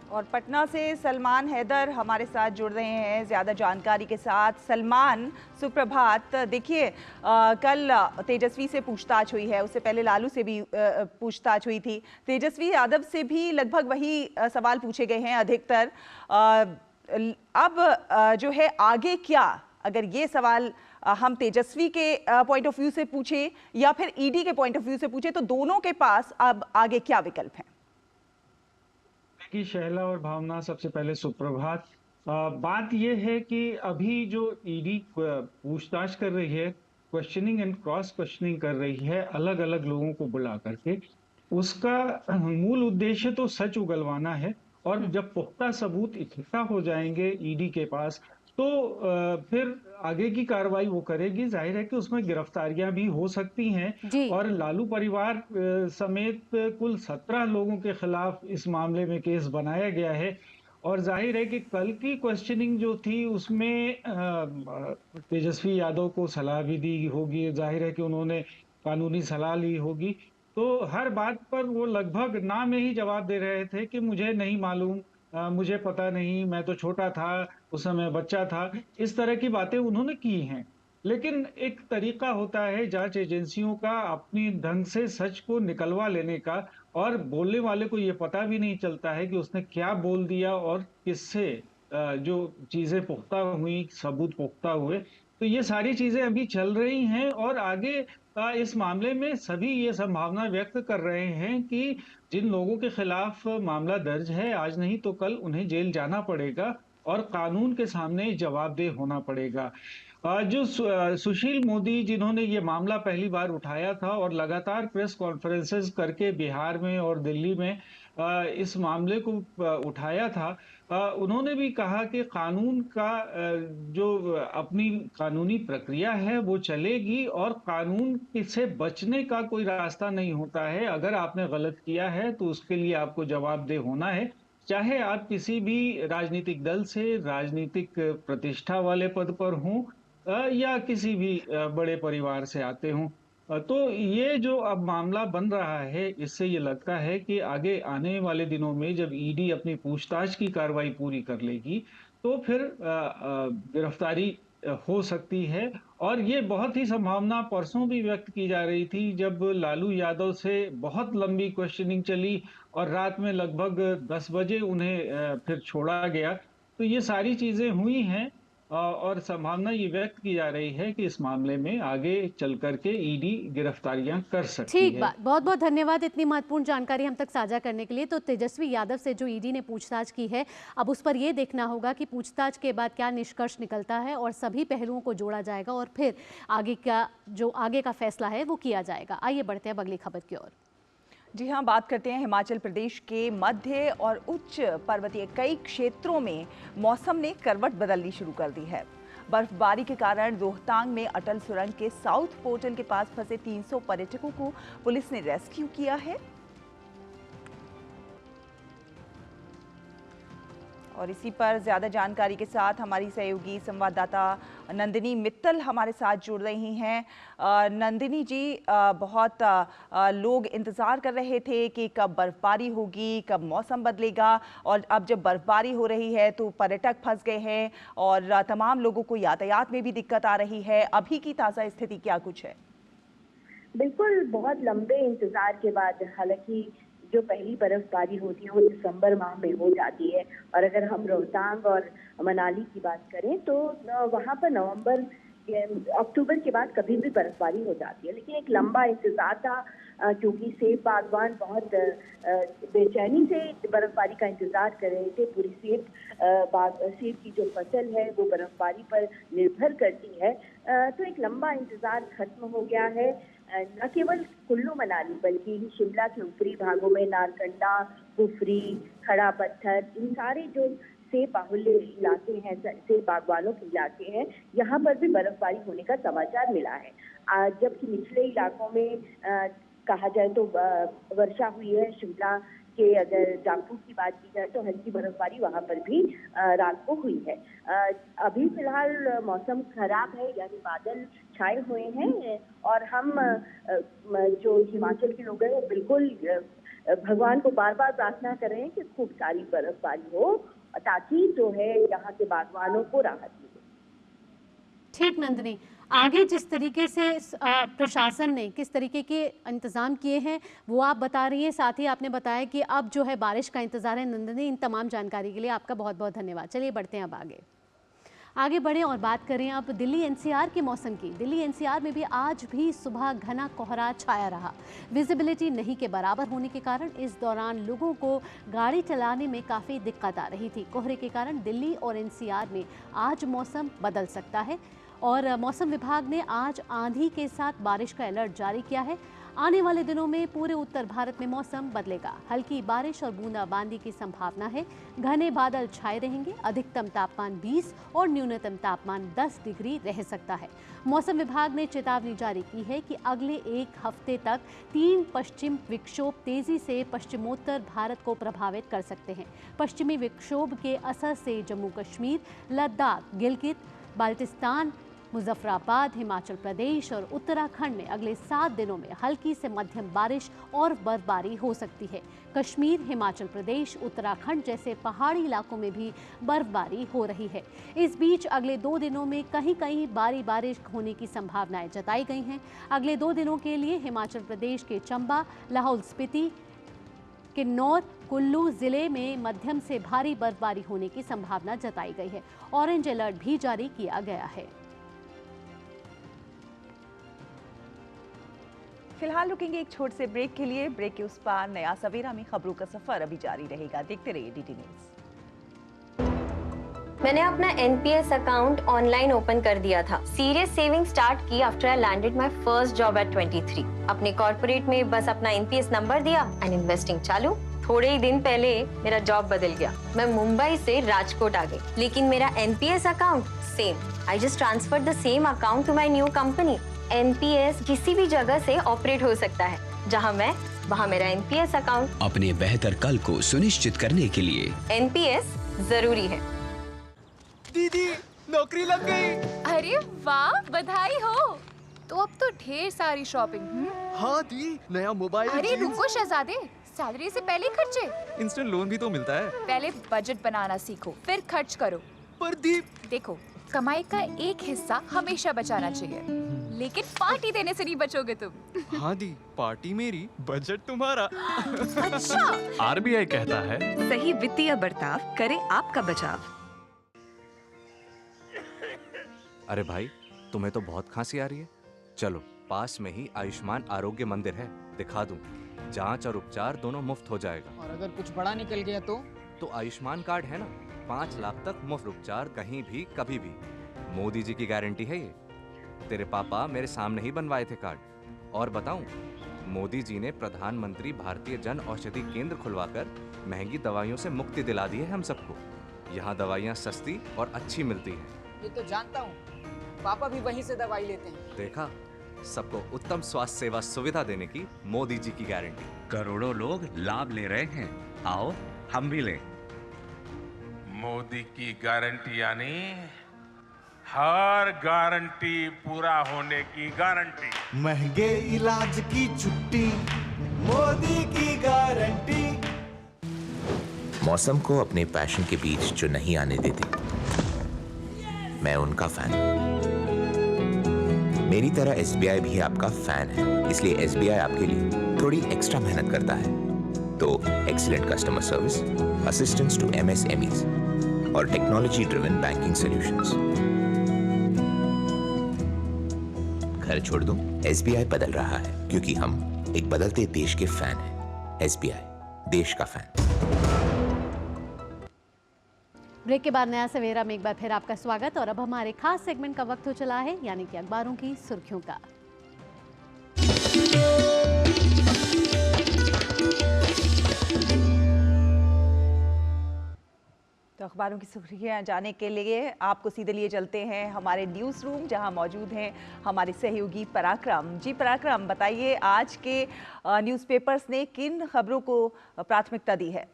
और पटना से सलमान हैदर हमारे साथ जुड़ रहे हैं ज़्यादा जानकारी के साथ। सलमान, सुप्रभात। देखिए, कल तेजस्वी से पूछताछ हुई है, उससे पहले लालू से भी पूछताछ हुई थी। तेजस्वी यादव से भी लगभग वही सवाल पूछे गए हैं अधिकतर। अब जो है आगे क्या, अगर ये सवाल हम तेजस्वी के पॉइंट ऑफ व्यू से पूछे या फिर ईडी के पॉइंट ऑफ व्यू से पूछे, तो दोनों के पास अब आगे क्या विकल्प हैं? की शैला और भावना, सबसे पहले सुप्रभात। बात यह है कि अभी जो ईडी पूछताछ कर रही है, क्वेश्चनिंग एंड क्रॉस क्वेश्चनिंग कर रही है अलग अलग लोगों को बुला करके, उसका मूल उद्देश्य तो सच उगलवाना है। और जब पुख्ता सबूत इकट्ठा हो जाएंगे ईडी के पास, तो फिर आगे की कार्रवाई वो करेगी। जाहिर है कि उसमें गिरफ्तारियां भी हो सकती हैं और लालू परिवार समेत कुल 17 लोगों के खिलाफ इस मामले में केस बनाया गया है। और जाहिर है कि कल की क्वेश्चनिंग जो थी उसमें तेजस्वी यादव को सलाह भी दी होगी, जाहिर है कि उन्होंने कानूनी सलाह ली होगी। तो हर बात पर वो लगभग ना में ही जवाब दे रहे थे कि मुझे नहीं मालूम, मुझे पता नहीं, मैं तो छोटा था, उस समय बच्चा था। इस तरह की बातें उन्होंने की हैं। लेकिन एक तरीका होता है जांच एजेंसियों का अपनी ढंग से सच को निकलवा लेने का, और बोलने वाले को ये पता भी नहीं चलता है कि उसने क्या बोल दिया और किससे जो चीजें पुख्ता हुई, सबूत पुख्ता हुए। तो ये सारी चीजें अभी चल रही हैं और आगे इस मामले में सभी ये संभावना व्यक्त कर रहे हैं कि जिन लोगों के खिलाफ मामला दर्ज है, आज नहीं तो कल उन्हें जेल जाना पड़ेगा और कानून के सामने जवाबदेह होना पड़ेगा। जो सुशील मोदी, जिन्होंने ये मामला पहली बार उठाया था और लगातार प्रेस कॉन्फ्रेंसेस करके बिहार में और दिल्ली में इस मामले को उठाया था, उन्होंने भी कहा कि कानून का जो अपनी कानूनी प्रक्रिया है वो चलेगी और कानून से बचने का कोई रास्ता नहीं होता है। अगर आपने गलत किया है तो उसके लिए आपको जवाबदेह होना है, चाहे आप किसी भी राजनीतिक दल से, राजनीतिक प्रतिष्ठा वाले पद पर हों या किसी भी बड़े परिवार से आते हों। तो ये जो अब मामला बन रहा है, इससे ये लगता है कि आगे आने वाले दिनों में जब ईडी अपनी पूछताछ की कार्रवाई पूरी कर लेगी तो फिर गिरफ्तारी हो सकती है। और ये बहुत ही संभावना परसों भी व्यक्त की जा रही थी, जब लालू यादव से बहुत लंबी क्वेश्चनिंग चली और रात में लगभग 10 बजे उन्हें फिर छोड़ा गया। तो ये सारी चीजें हुई हैं और संभावना ये व्यक्त की जा रही है कि इस मामले में आगे चल करके ईडी गिरफ्तारियां कर सकती है। ठीक बात, बहुत बहुत धन्यवाद इतनी महत्वपूर्ण जानकारी हम तक साझा करने के लिए। तो तेजस्वी यादव से जो ईडी ने पूछताछ की है, अब उस पर ये देखना होगा कि पूछताछ के बाद क्या निष्कर्ष निकलता है और सभी पहलुओं को जोड़ा जाएगा और फिर आगे का फैसला है वो किया जाएगा। आइए बढ़ते हैं अगली खबर की ओर। जी हाँ, बात करते हैं हिमाचल प्रदेश के मध्य और उच्च पर्वतीय कई क्षेत्रों में मौसम ने करवट बदलनी शुरू कर दी है। बर्फबारी के कारण रोहतांग में अटल सुरंग के साउथ पोर्टल के पास फंसे 300 पर्यटकों को पुलिस ने रेस्क्यू किया है। और इसी पर ज्यादा जानकारी के साथ हमारी सहयोगी संवाददाता नंदिनी मित्तल हमारे साथ जुड़ रही हैं। नंदिनी जी, बहुत लोग इंतजार कर रहे थे कि कब बर्फबारी होगी, कब मौसम बदलेगा, और अब जब बर्फबारी हो रही है तो पर्यटक फंस गए हैं और तमाम लोगों को यातायात में भी दिक्कत आ रही है। अभी की ताज़ा स्थिति क्या कुछ है? बिल्कुल, बहुत लंबे इंतजार के बाद, हालांकि जो पहली बर्फबारी होती है वो दिसंबर माह में हो जाती है। और अगर हम रोहतांग और मनाली की बात करें तो वहाँ पर अक्टूबर के बाद कभी भी बर्फबारी हो जाती है। लेकिन एक लंबा इंतजार था क्योंकि सेब बागवान बहुत बेचैनी से बर्फबारी का इंतजार कर रहे थे। पूरी सेब की जो फसल है वो बर्फबारी पर निर्भर करती है। तो एक लंबा इंतजार खत्म हो गया है। न केवल कुल्लू मनाली बल्कि शिमला के ऊपरी भागों में नारकंडा, कुफरी, खड़ा पत्थर, इन सारे जो सेब बाहुल्य इलाके हैं, सेब बागवानों के इलाके हैं, यहाँ पर भी बर्फबारी होने का समाचार मिला है। जबकि निचले इलाकों में कहा जाए तो वर्षा हुई है। शिमला के अगर जामपुर की बात की जाए तो हल्की बर्फबारी वहाँ पर भी रात को हुई है। अभी फिलहाल मौसम खराब है, यानी बादल छाए हुए हैं और हम जो हिमाचल के लोग हैं वो बिल्कुल भगवान को बार बार प्रार्थना कर रहे हैं कि खूब सारी बर्फबारी हो ताकि जो है यहाँ के बागवानों को राहत मिले। ठीक नंदिनी, आगे जिस तरीके से प्रशासन ने किस तरीके के इंतज़ाम किए हैं वो आप बता रही हैं, साथ ही आपने बताया कि अब जो है बारिश का इंतज़ार है। नंदिनी, इन तमाम जानकारी के लिए आपका बहुत बहुत धन्यवाद। चलिए बढ़ते हैं अब आगे बढ़ें और बात करें अब दिल्ली एनसीआर के मौसम की। दिल्ली एनसीआर में भी आज भी सुबह घना कोहरा छाया रहा। विजिबिलिटी नहीं के बराबर होने के कारण इस दौरान लोगों को गाड़ी चलाने में काफ़ी दिक्कत आ रही थी। कोहरे के कारण दिल्ली और एनसीआर में आज मौसम बदल सकता है और मौसम विभाग ने आज आंधी के साथ बारिश का अलर्ट जारी किया है। आने वाले दिनों में पूरे उत्तर भारत में मौसम बदलेगा। हल्की बारिश और बूंदाबांदी की संभावना है। घने बादल छाए रहेंगे। अधिकतम तापमान 20 और न्यूनतम तापमान 10 डिग्री रह सकता है। मौसम विभाग ने चेतावनी जारी की है कि अगले एक हफ्ते तक 3 पश्चिम विक्षोभ तेजी से पश्चिमोत्तर भारत को प्रभावित कर सकते हैं। पश्चिमी विक्षोभ के असर से जम्मू कश्मीर, लद्दाख, गिलगित, बाल्टिस्तान, मुजफ्फराबाद, हिमाचल प्रदेश और उत्तराखंड में अगले 7 दिनों में हल्की से मध्यम बारिश और बर्फबारी हो सकती है। कश्मीर, हिमाचल प्रदेश, उत्तराखंड जैसे पहाड़ी इलाकों में भी बर्फबारी हो रही है। इस बीच अगले 2 दिनों में कहीं कहीं भारी बारिश होने की संभावनाएं जताई गई हैं। अगले 2 दिनों के लिए हिमाचल प्रदेश के चंबा, लाहौल स्पीति, किन्नौर, कुल्लू जिले में मध्यम से भारी बर्फबारी होने की संभावना जताई गई है। ऑरेंज अलर्ट भी जारी किया गया है। फिलहाल रुकेंगे एक छोटे से ब्रेक के लिए। ब्रेक के उस पार नया सवेरा में खबरों का सफर अभी जारी रहेगा। देखते रहिए डीटी न्यूज़। मैंने अपना एनपीएस अकाउंट ऑनलाइन ओपन कर दिया था। सीरियस सेविंग स्टार्ट की after I landed my first job eight 23। अपने कॉर्पोरेट में बस अपना एनपीएस नंबर दिया एंड इन्वेस्टिंग चालू। थोड़े ही दिन पहले मेरा जॉब बदल गया। मैं मुंबई से राजकोट आ गई, लेकिन मेरा NPS account same. I just transferred the same account to my new company. NPS किसी भी जगह से ऑपरेट हो सकता है। जहां मैं, वहां मेरा एनपीएस अकाउंट। अपने बेहतर कल को सुनिश्चित करने के लिए एनपीएस जरूरी है। दीदी, नौकरी लग गई। अरे वाह, बधाई हो। तो अब तो ढेर सारी शॉपिंग। हाँ दी, नया मोबाइल। अरे रुको शहजादे, सैलरी से पहले खर्चे। इंस्टेंट लोन भी तो मिलता है। पहले बजट बनाना सीखो, फिर खर्च करो। पर दी, देखो, कमाई का एक हिस्सा हमेशा बचाना चाहिए, लेकिन पार्टी देने से नहीं बचोगे तुम। हाँ दी, पार्टी मेरी, बजट तुम्हारा। अच्छा। आरबीआई कहता है, सही वित्तीय बर्ताव करे आपका बचाव। अरे भाई, तुम्हें तो बहुत खांसी आ रही है। चलो, पास में ही आयुष्मान आरोग्य मंदिर है, दिखा दूं। जांच और उपचार दोनों मुफ्त हो जाएगा। और अगर कुछ बड़ा निकल गया तो आयुष्मान कार्ड है ना, 5 लाख तक मुफ्त उपचार कहीं भी कभी भी। मोदी जी की गारंटी है ये। तेरे पापा मेरे सामने ही बनवाए थे कार्ड। और बताऊं, मोदी जी ने प्रधानमंत्री भारतीय जन औषधि केंद्र खुलवाकर महंगी दवाइयों से मुक्ति दिला दी है हम सबको। यहाँ दवाइयाँ सस्ती और अच्छी मिलती हैं। ये तो जानता हूँ, पापा भी वहीं से दवाई लेते हैं। देखा, सबको उत्तम स्वास्थ्य सेवा सुविधा देने की मोदी जी की गारंटी। करोड़ों लोग लाभ ले रहे हैं, आओ हम भी लें। मोदी की गारंटी यानी हर गारंटी पूरा होने की गारंटी। महंगे इलाज की छुट्टी, मोदी की गारंटी। मौसम को अपने पैशन के बीच जो नहीं आने देते, मैं उनका फैन हूं। मेरी तरह एसबीआई भी आपका फैन है, इसलिए एसबीआई आपके लिए थोड़ी एक्स्ट्रा मेहनत करता है। तो excellent customer service, assistance to MSMEs और टेक्नोलॉजी ड्रिवन बैंकिंग सॉल्यूशंस। घर छोड़ दूं, SBI बदल रहा है क्योंकि हम एक बदलते देश के फैन हैं। SBI, देश का फैन। ब्रेक के बाद नया सवेरा में एक बार फिर आपका स्वागत और अब हमारे खास सेगमेंट का वक्त हो चला है, यानी कि अखबारों की सुर्खियों का। तो अखबारों की सुर्खियां जाने के लिए आपको सीधे लिए चलते हैं हमारे न्यूज़ रूम, जहां मौजूद हैं हमारे सहयोगी पराक्रम। जी पराक्रम, बताइए आज के न्यूज़पेपर्स ने किन खबरों को प्राथमिकता दी है?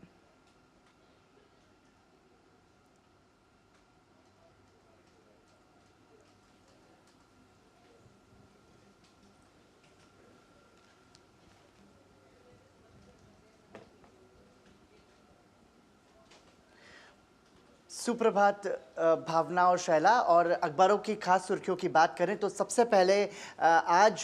सुप्रभात भावना और शैला। और अखबारों की खास सुर्खियों की बात करें तो सबसे पहले आज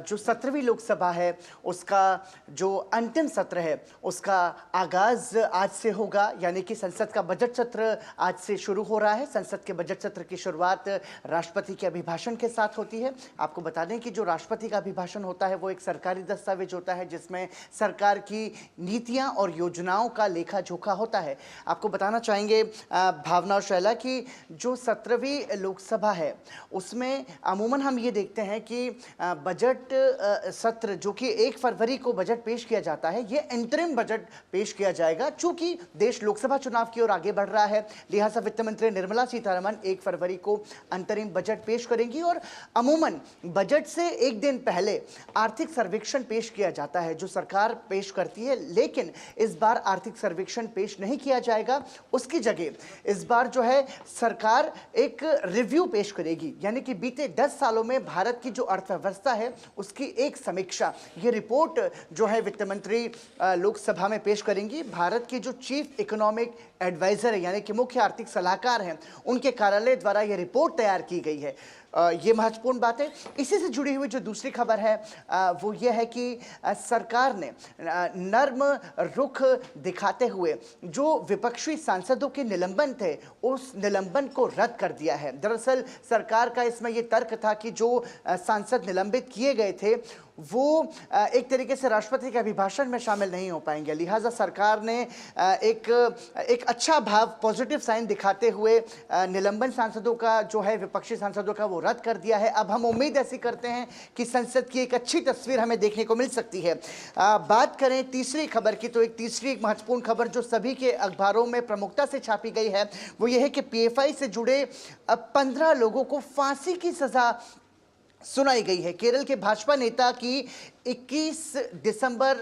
जो 17वीं लोकसभा है उसका जो अंतिम सत्र है उसका आगाज़ आज से होगा, यानी कि संसद का बजट सत्र आज से शुरू हो रहा है। संसद के बजट सत्र की शुरुआत राष्ट्रपति के अभिभाषण के साथ होती है। आपको बता दें कि जो राष्ट्रपति का अभिभाषण होता है वो एक सरकारी दस्तावेज होता है जिसमें सरकार की नीतियाँ और योजनाओं का लेखा जोखा होता है। आपको बताना चाहेंगे भावना और शैला की जो 17वीं लोकसभा है उसमें अमूमन हम ये देखते हैं कि बजट सत्र जो कि 1 फरवरी को बजट पेश किया जाता है, ये इंटरिम बजट पेश किया जाएगा। चूंकि देश लोकसभा चुनाव की ओर आगे बढ़ रहा है, लिहाजा वित्त मंत्री निर्मला सीतारमण 1 फरवरी को अंतरिम बजट पेश करेंगी और अमूमन बजट से एक दिन पहले आर्थिक सर्वेक्षण पेश किया जाता है जो सरकार पेश करती है। लेकिन इस बार आर्थिक सर्वेक्षण पेश नहीं किया जाएगा, उसकी जगह इस बार जो है सरकार एक रिव्यू पेश करेगी, यानी कि बीते 10 सालों में भारत की जो अर्थव्यवस्था है उसकी एक समीक्षा। ये रिपोर्ट जो है वित्त मंत्री लोकसभा में पेश करेंगी। भारत की जो चीफ इकोनॉमिक एडवाइजर है, यानी कि मुख्य आर्थिक सलाहकार हैं, उनके कार्यालय द्वारा ये रिपोर्ट तैयार की गई है। ये महत्वपूर्ण बात है। इसी से जुड़ी हुई जो दूसरी खबर है वो ये है कि सरकार ने नर्म रुख दिखाते हुए जो विपक्षी सांसदों के निलंबन थे उस निलंबन को रद्द कर दिया है। दरअसल सरकार का इसमें ये तर्क था कि जो सांसद निलंबित किए गए थे वो एक तरीके से राष्ट्रपति के अभिभाषण में शामिल नहीं हो पाएंगे। लिहाजा सरकार ने एक अच्छा भाव, पॉजिटिव साइन दिखाते हुए निलंबन सांसदों का जो है विपक्षी सांसदों का वो रद्द कर दिया है। अब हम उम्मीद ऐसी करते हैं कि संसद की एक अच्छी तस्वीर हमें देखने को मिल सकती है। बात करें तीसरी खबर की तो एक तीसरी महत्वपूर्ण खबर जो सभी के अखबारों में प्रमुखता से छापी गई है वो ये है कि PFI से जुड़े 15 लोगों को फांसी की सजा सुनाई गई है। केरल के भाजपा नेता की 21 दिसंबर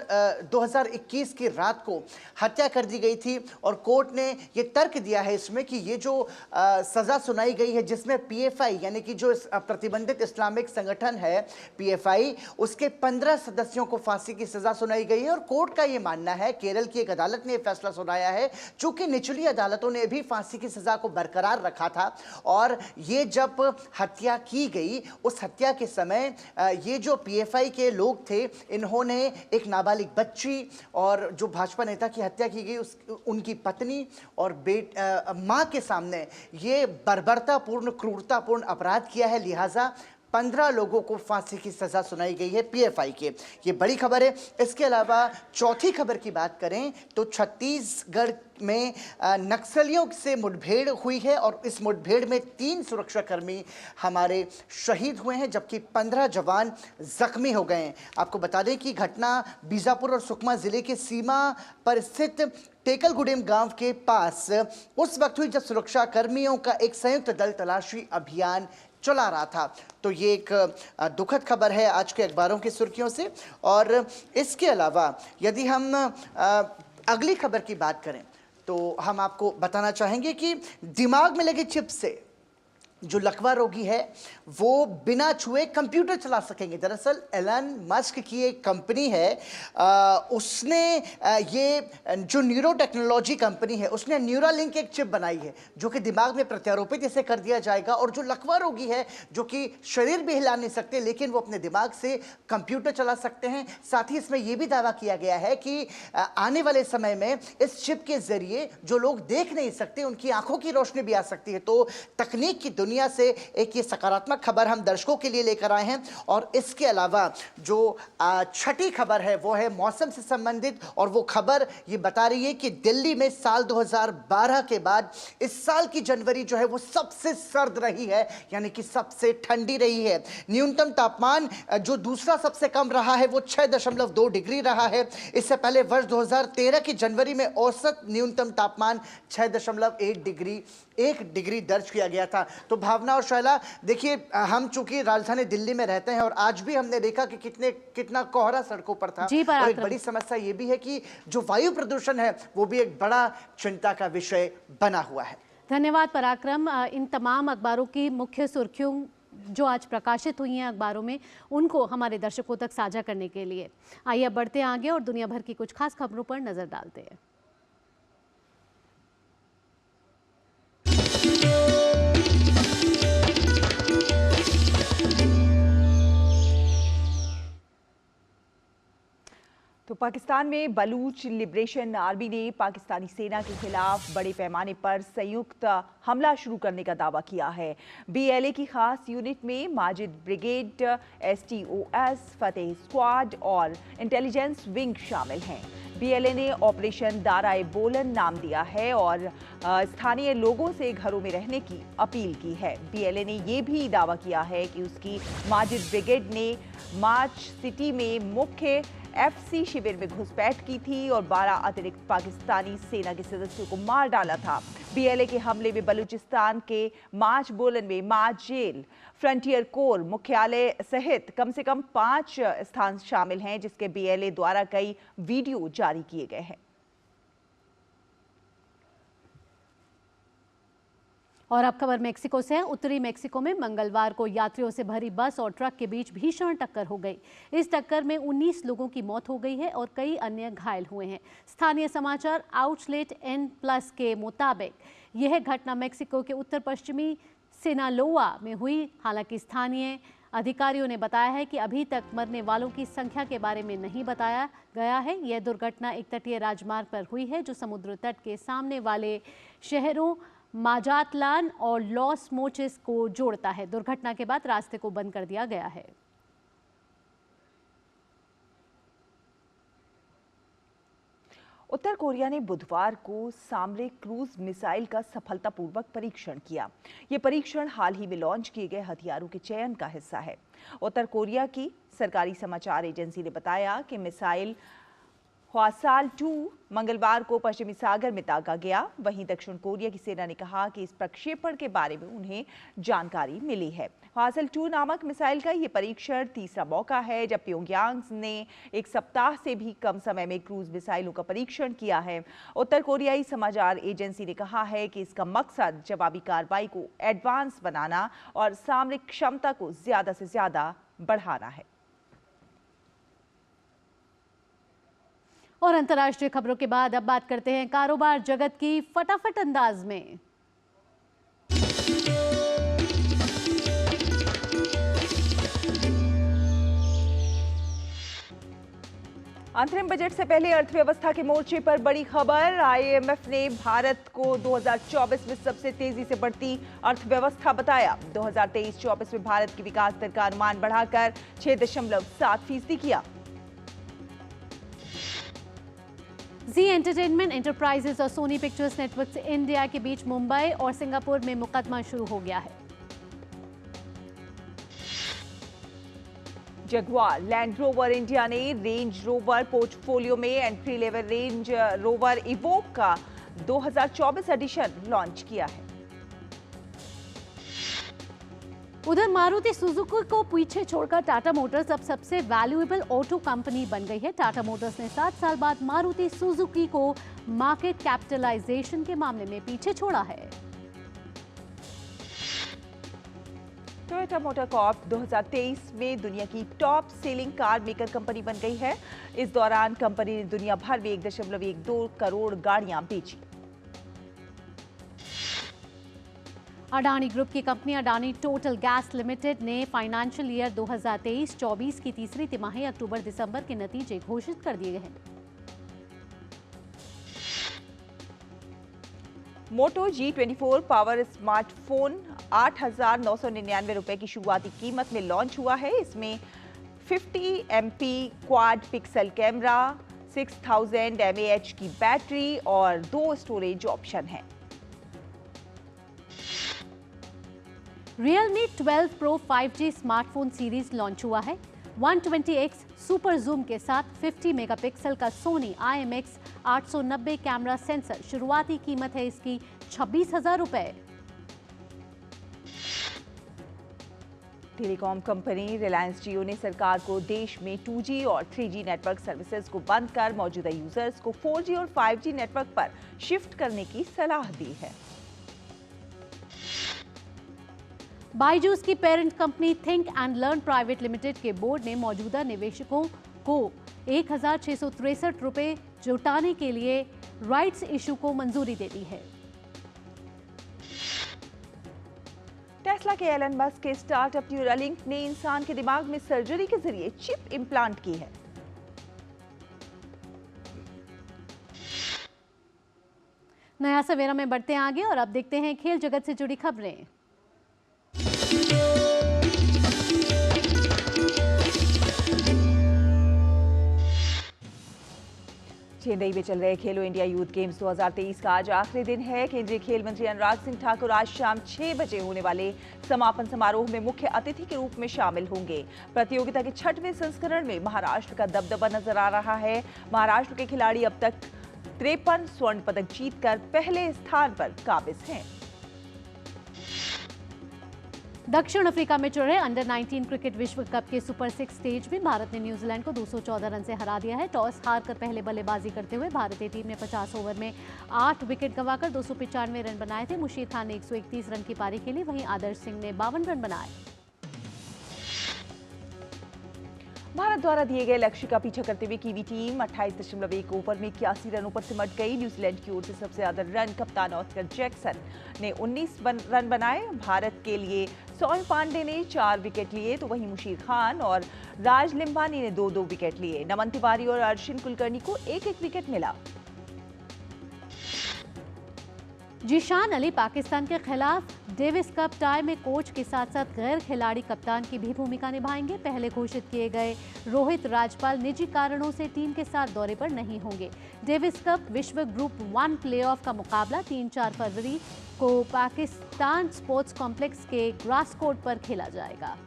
2021 की रात को हत्या कर दी गई थी और कोर्ट ने ये तर्क दिया है इसमें कि ये जो सज़ा सुनाई गई है जिसमें PFI यानी कि जो प्रतिबंधित इस्लामिक संगठन है PFI उसके 15 सदस्यों को फांसी की सज़ा सुनाई गई है। और कोर्ट का ये मानना है, केरल की एक अदालत ने यह फैसला सुनाया है, चूँकि निचली अदालतों ने भी फांसी की सज़ा को बरकरार रखा था और ये जब हत्या की गई उस हत्या के समय ये जो PFI के लोग थे इन्होंने एक नाबालिग बच्ची और जो भाजपा नेता की हत्या की गई उनकी पत्नी और मां के सामने ये बर्बरतापूर्ण, क्रूरतापूर्ण अपराध किया है। लिहाजा 15 लोगों को फांसी की सजा सुनाई गई है PFI के। ये बड़ी खबर है। इसके अलावा चौथी खबर की बात करें तो छत्तीसगढ़ में नक्सलियों से मुठभेड़ हुई है और इस मुठभेड़ में 3 सुरक्षाकर्मी हमारे शहीद हुए हैं जबकि 15 जवान जख्मी हो गए हैं। आपको बता दें कि घटना बीजापुर और सुकमा जिले के सीमा पर स्थित टेकलगुडेम गांव के पास उस वक्त हुई जब सुरक्षा कर्मियों का एक संयुक्त दल तलाशी अभियान चला रहा था। तो ये एक दुखद खबर है आज के अखबारों की सुर्खियों से। और इसके अलावा यदि हम अगली खबर की बात करें तो हम आपको बताना चाहेंगे कि दिमाग में लगे चिप से जो लकवा रोगी है वो बिना छुए कंप्यूटर चला सकेंगे। दरअसल एलन मस्क की एक कंपनी है, उसने ये जो न्यूरो टेक्नोलॉजी कंपनी है उसने न्यूरालिंक एक चिप बनाई है जो कि दिमाग में प्रत्यारोपित इसे कर दिया जाएगा, और जो लकवा रोगी है जो कि शरीर भी हिला नहीं सकते लेकिन वो अपने दिमाग से कंप्यूटर चला सकते हैं। साथ ही इसमें यह भी दावा किया गया है कि आने वाले समय में इस चिप के जरिए जो लोग देख नहीं सकते उनकी आंखों की रोशनी भी आ सकती है। तो तकनीक की दुनिया से एक ये सकारात्मक खबर हम दर्शकों के लिए लेकर आए हैं। और इसके अलावा जो छठी खबर है वो है मौसम से संबंधित, और वो खबर ये बता रही है कि दिल्ली में साल 2012 के बाद इस साल की जनवरी जो है वो सबसे सर्द रही है, यानी कि सबसे ठंडी रही है। न्यूनतम तापमान जो दूसरा सबसे कम रहा है वो 6.2 डिग्री रहा है। इससे पहले वर्ष 2013 की जनवरी में औसत न्यूनतम तापमान 6.1 डिग्री दर्ज किया गया था। तो भावना और शैला, देखिए हम चूंकि राजधानी दिल्ली में रहते हैं और आज भी हमने देखा कि कितना कोहरा सड़कों पर था, और एक बड़ी समस्या ये भी है कि जो वायु प्रदूषण है वो भी एक बड़ा चिंता का विषय बना हुआ है। धन्यवाद पराक्रम। इन तमाम अखबारों की मुख्य सुर्खियों जो आज प्रकाशित हुई हैं अखबारों में, उनको हमारे दर्शकों तक साझा करने के लिए आइए अब बढ़ते हैं आगे और दुनिया भर की कुछ खास खबरों पर नजर डालते हैं। तो पाकिस्तान में बलूच लिबरेशन आर्मी ने पाकिस्तानी सेना के खिलाफ बड़े पैमाने पर संयुक्त हमला शुरू करने का दावा किया है। बीएलए की खास यूनिट में माजिद ब्रिगेड, एसटीओएस, फतेह स्क्वाड और इंटेलिजेंस विंग शामिल हैं। बीएलए ने ऑपरेशन दाराए बोलन नाम दिया है और स्थानीय लोगों से घरों में रहने की अपील की है। बीएलए ने यह भी दावा किया है कि उसकी माजिद ब्रिगेड ने मार्च सिटी में मुख्य एफसी शिविर में घुसपैठ की थी और 12 अतिरिक्त पाकिस्तानी सेना के सदस्यों को मार डाला था। बीएलए के हमले में बलूचिस्तान के माच बोलन में माच जेल, फ्रंटियर कोर मुख्यालय सहित कम से कम 5 स्थान शामिल हैं, जिसके बीएलए द्वारा कई वीडियो जारी किए गए हैं। और अब खबर मेक्सिको से है। उत्तरी मेक्सिको में मंगलवार को यात्रियों से भरी बस और ट्रक के बीच भीषण टक्कर हो गई। इस टक्कर में 19 लोगों की मौत हो गई है और कई अन्य घायल हुए हैं। स्थानीय समाचार आउटलेट N+ के मुताबिक यह घटना मेक्सिको के उत्तर पश्चिमी सिनालोआ में हुई। हालांकि स्थानीय अधिकारियों ने बताया है कि अभी तक मरने वालों की संख्या के बारे में नहीं बताया गया है। यह दुर्घटना एक तटीय राजमार्ग पर हुई है जो समुद्र तट के सामने वाले शहरों माजातलान और लॉस मोचेस को जोड़ता है। दुर्घटना के बाद रास्ते को बंद कर दिया गया है। उत्तर कोरिया ने बुधवार को सामरिक क्रूज मिसाइल का सफलतापूर्वक परीक्षण किया। ये परीक्षण हाल ही में लॉन्च किए गए हथियारों के चयन का हिस्सा है। उत्तर कोरिया की सरकारी समाचार एजेंसी ने बताया कि मिसाइल ह्वासाल-2 मंगलवार को पश्चिमी सागर में दागा गया। वहीं दक्षिण कोरिया की सेना ने कहा कि इस प्रक्षेपण के बारे में उन्हें जानकारी मिली है। ह्वासाल-2 नामक मिसाइल का ये परीक्षण तीसरा मौका है जब प्योंगयांग ने एक सप्ताह से भी कम समय में क्रूज मिसाइलों का परीक्षण किया है। उत्तर कोरियाई समाचार एजेंसी ने कहा है कि इसका मकसद जवाबी कार्रवाई को एडवांस बनाना और सामरिक क्षमता को ज्यादा से ज्यादा बढ़ाना है। और अंतर्राष्ट्रीय खबरों के बाद अब बात करते हैं कारोबार जगत की फटाफट अंदाज में। अंतरिम बजट से पहले अर्थव्यवस्था के मोर्चे पर बड़ी खबर। आईएमएफ ने भारत को 2024 में सबसे तेजी से बढ़ती अर्थव्यवस्था बताया। 2023-24 में भारत की विकास दर का अनुमान बढ़ाकर 6.7% किया। जी एंटरटेनमेंट एंटरप्राइजेस और सोनी पिक्चर्स नेटवर्क्स इंडिया के बीच मुंबई और सिंगापुर में मुकदमा शुरू हो गया है। जगुआर लैंड रोवर इंडिया ने रेंज रोवर पोर्टफोलियो में entry level range rover evoke का 2024 एडिशन लॉन्च किया है। उधर मारुति सुजुकी को पीछे छोड़कर टाटा मोटर्स अब सबसे वैल्यूएबल ऑटो कंपनी बन गई है। टाटा मोटर्स ने 7 साल बाद मारुति सुजुकी को मार्केट कैपिटलाइजेशन के मामले में पीछे छोड़ा है। टोयोटा मोटर कॉर्प 2023 में दुनिया की top selling car maker company बन गई है। इस दौरान कंपनी ने दुनिया भर में 1.12 करोड़ गाड़ियां बेची। अडानी ग्रुप की company Adani total gas limited ने फाइनेंशियल ईयर 2023-24 की तीसरी तिमाही अक्टूबर-दिसंबर के नतीजे घोषित कर दिए हैं। मोटो G24 पावर स्मार्टफोन 8,999 रुपए की शुरुआती कीमत में लॉन्च हुआ है। इसमें 50 MP quad pixel camera, 6000 mAh की बैटरी और 2 स्टोरेज ऑप्शन हैं। Realme 12 Pro 5G smartphone series launch हुआ है। 120x सुपर जूम के साथ 50 मेगापिक्सल का सोनी IMX 890 कैमरा सेंसर। शुरुआती कीमत है इसकी 26,000 रुपए। टेलीकॉम कंपनी रिलायंस जियो ने सरकार को देश में 2G और 3G नेटवर्क सर्विसेज को बंद कर मौजूदा यूजर्स को 4G और 5G नेटवर्क पर शिफ्ट करने की सलाह दी है। बायजूस की parent company think and learn private limited के बोर्ड ने मौजूदा निवेशकों को 1,663 रुपए जुटाने के लिए राइट्स इशू को मंजूरी दे दी है। टेस्ला के एलन मस्क के स्टार्टअप न्यूरालिंक ने इंसान के दिमाग में सर्जरी के जरिए चिप इंप्लांट की है। नया सवेरा में बढ़ते हैं आगे और अब देखते हैं खेल जगत से जुड़ी खबरें। चेन्नई में चल रहे खेलो इंडिया यूथ गेम्स 2023 का आज आखिरी दिन है। केंद्रीय खेल मंत्री अनुराग सिंह ठाकुर आज शाम 6 बजे होने वाले समापन समारोह में मुख्य अतिथि के रूप में शामिल होंगे। प्रतियोगिता के 6वें संस्करण में महाराष्ट्र का दबदबा नजर आ रहा है। महाराष्ट्र के खिलाड़ी अब तक 53 स्वर्ण पदक जीतकर पहले स्थान पर काबिज हैं। दक्षिण अफ्रीका में चल रहे अंडर 19 क्रिकेट विश्व कप के सुपर 6 स्टेज में भारत ने न्यूजीलैंड को 214 रन से हरा दिया है। टॉस हारकर पहले बल्लेबाजी करते हुए भारतीय टीम ने 50 ओवर में 8 विकेट गंवाकर 295 रन बनाए थे। मुशीर खान ने 131 रन की पारी खेली, वहीं आदर्श सिंह ने 52 रन बनाए। भारत द्वारा दिए गए लक्ष्य का पीछा करते हुए कीवी टीम 28.1 ओवर में 81 रनों पर सिमट गई। न्यूजीलैंड की ओर से सबसे ज्यादा रन कप्तान ऑस्कर जैक्सन ने 19 रन बनाए। भारत के लिए सोयल पांडे ने 4 विकेट लिए, तो वहीं मुशीर खान और राज लिम्बानी ने 2-2 विकेट लिए। नमन तिवारी और अर्शिन कुलकर्णी को 1-1 विकेट मिला। जीशान अली पाकिस्तान के खिलाफ डेविस कप टाई में कोच के साथ साथ गैर खिलाड़ी कप्तान की भी भूमिका निभाएंगे। पहले घोषित किए गए रोहित राजपाल निजी कारणों से टीम के साथ दौरे पर नहीं होंगे। डेविस कप विश्व ग्रुप 1 प्लेऑफ का मुकाबला 3-4 फरवरी को पाकिस्तान स्पोर्ट्स कॉम्प्लेक्स के ग्रास कोर्ट पर खेला जाएगा।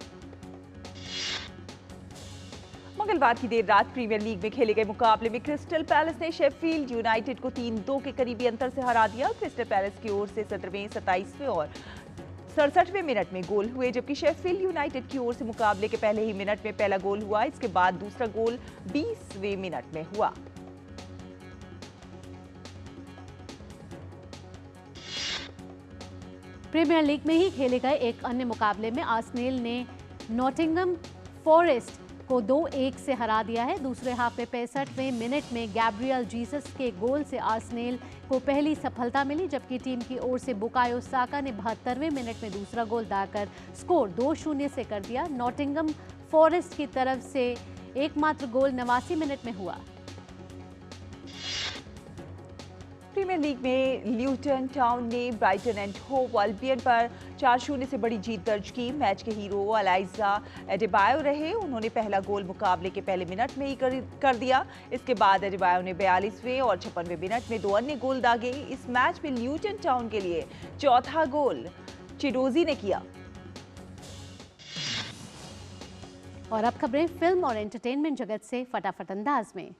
मंगलवार की देर रात प्रीमियर लीग में खेले गए मुकाबले में क्रिस्टल पैलेस ने शेफील्ड यूनाइटेड को 3-2 के करीबी अंतर से हरा दिया। क्रिस्टल पैलेस की ओर से 17वें, 27वें और 67वें मिनट में गोल हुए, जबकि शेफील्ड यूनाइटेड की ओर से मुकाबले के पहले ही मिनट में पहला गोल हुआ। इसके बाद दूसरा गोल 20वें मिनट में हुआ। प्रीमियर लीग में ही खेले गए एक अन्य मुकाबले में आर्सेनल ने नॉटिंघम फॉरेस्ट को 2-1 से हरा दिया है। दूसरे हाफ में 65वें मिनट में गैब्रियल जीसस के गोल से आर्सेनल को पहली सफलता मिली, जबकि टीम की ओर से बुकायो साका ने 72वें मिनट में दूसरा गोल दाकर स्कोर 2-0 से कर दिया। नॉटिंघम फॉरेस्ट की तरफ से एकमात्र गोल 89 मिनट में हुआ। प्रीमियर लीग में ल्यूटन टाउन ने ब्राइटन एंड होव अल्बियन पर 4-0 से बड़ी जीत दर्ज की। मैच के हीरो अलाइजा एडेबायो रहे। उन्होंने पहला गोल मुकाबले के पहले मिनट में ही कर दिया। इसके बाद एडेबायो ने 42वें और 56वें मिनट में 2 अन्य गोल दागे। इस मैच में ल्यूटन टाउन के लिए चौथा गोल चिडोजी ने किया। और अब खबरें फिल्म और एंटरटेनमेंट जगत से फटाफट अंदाज में।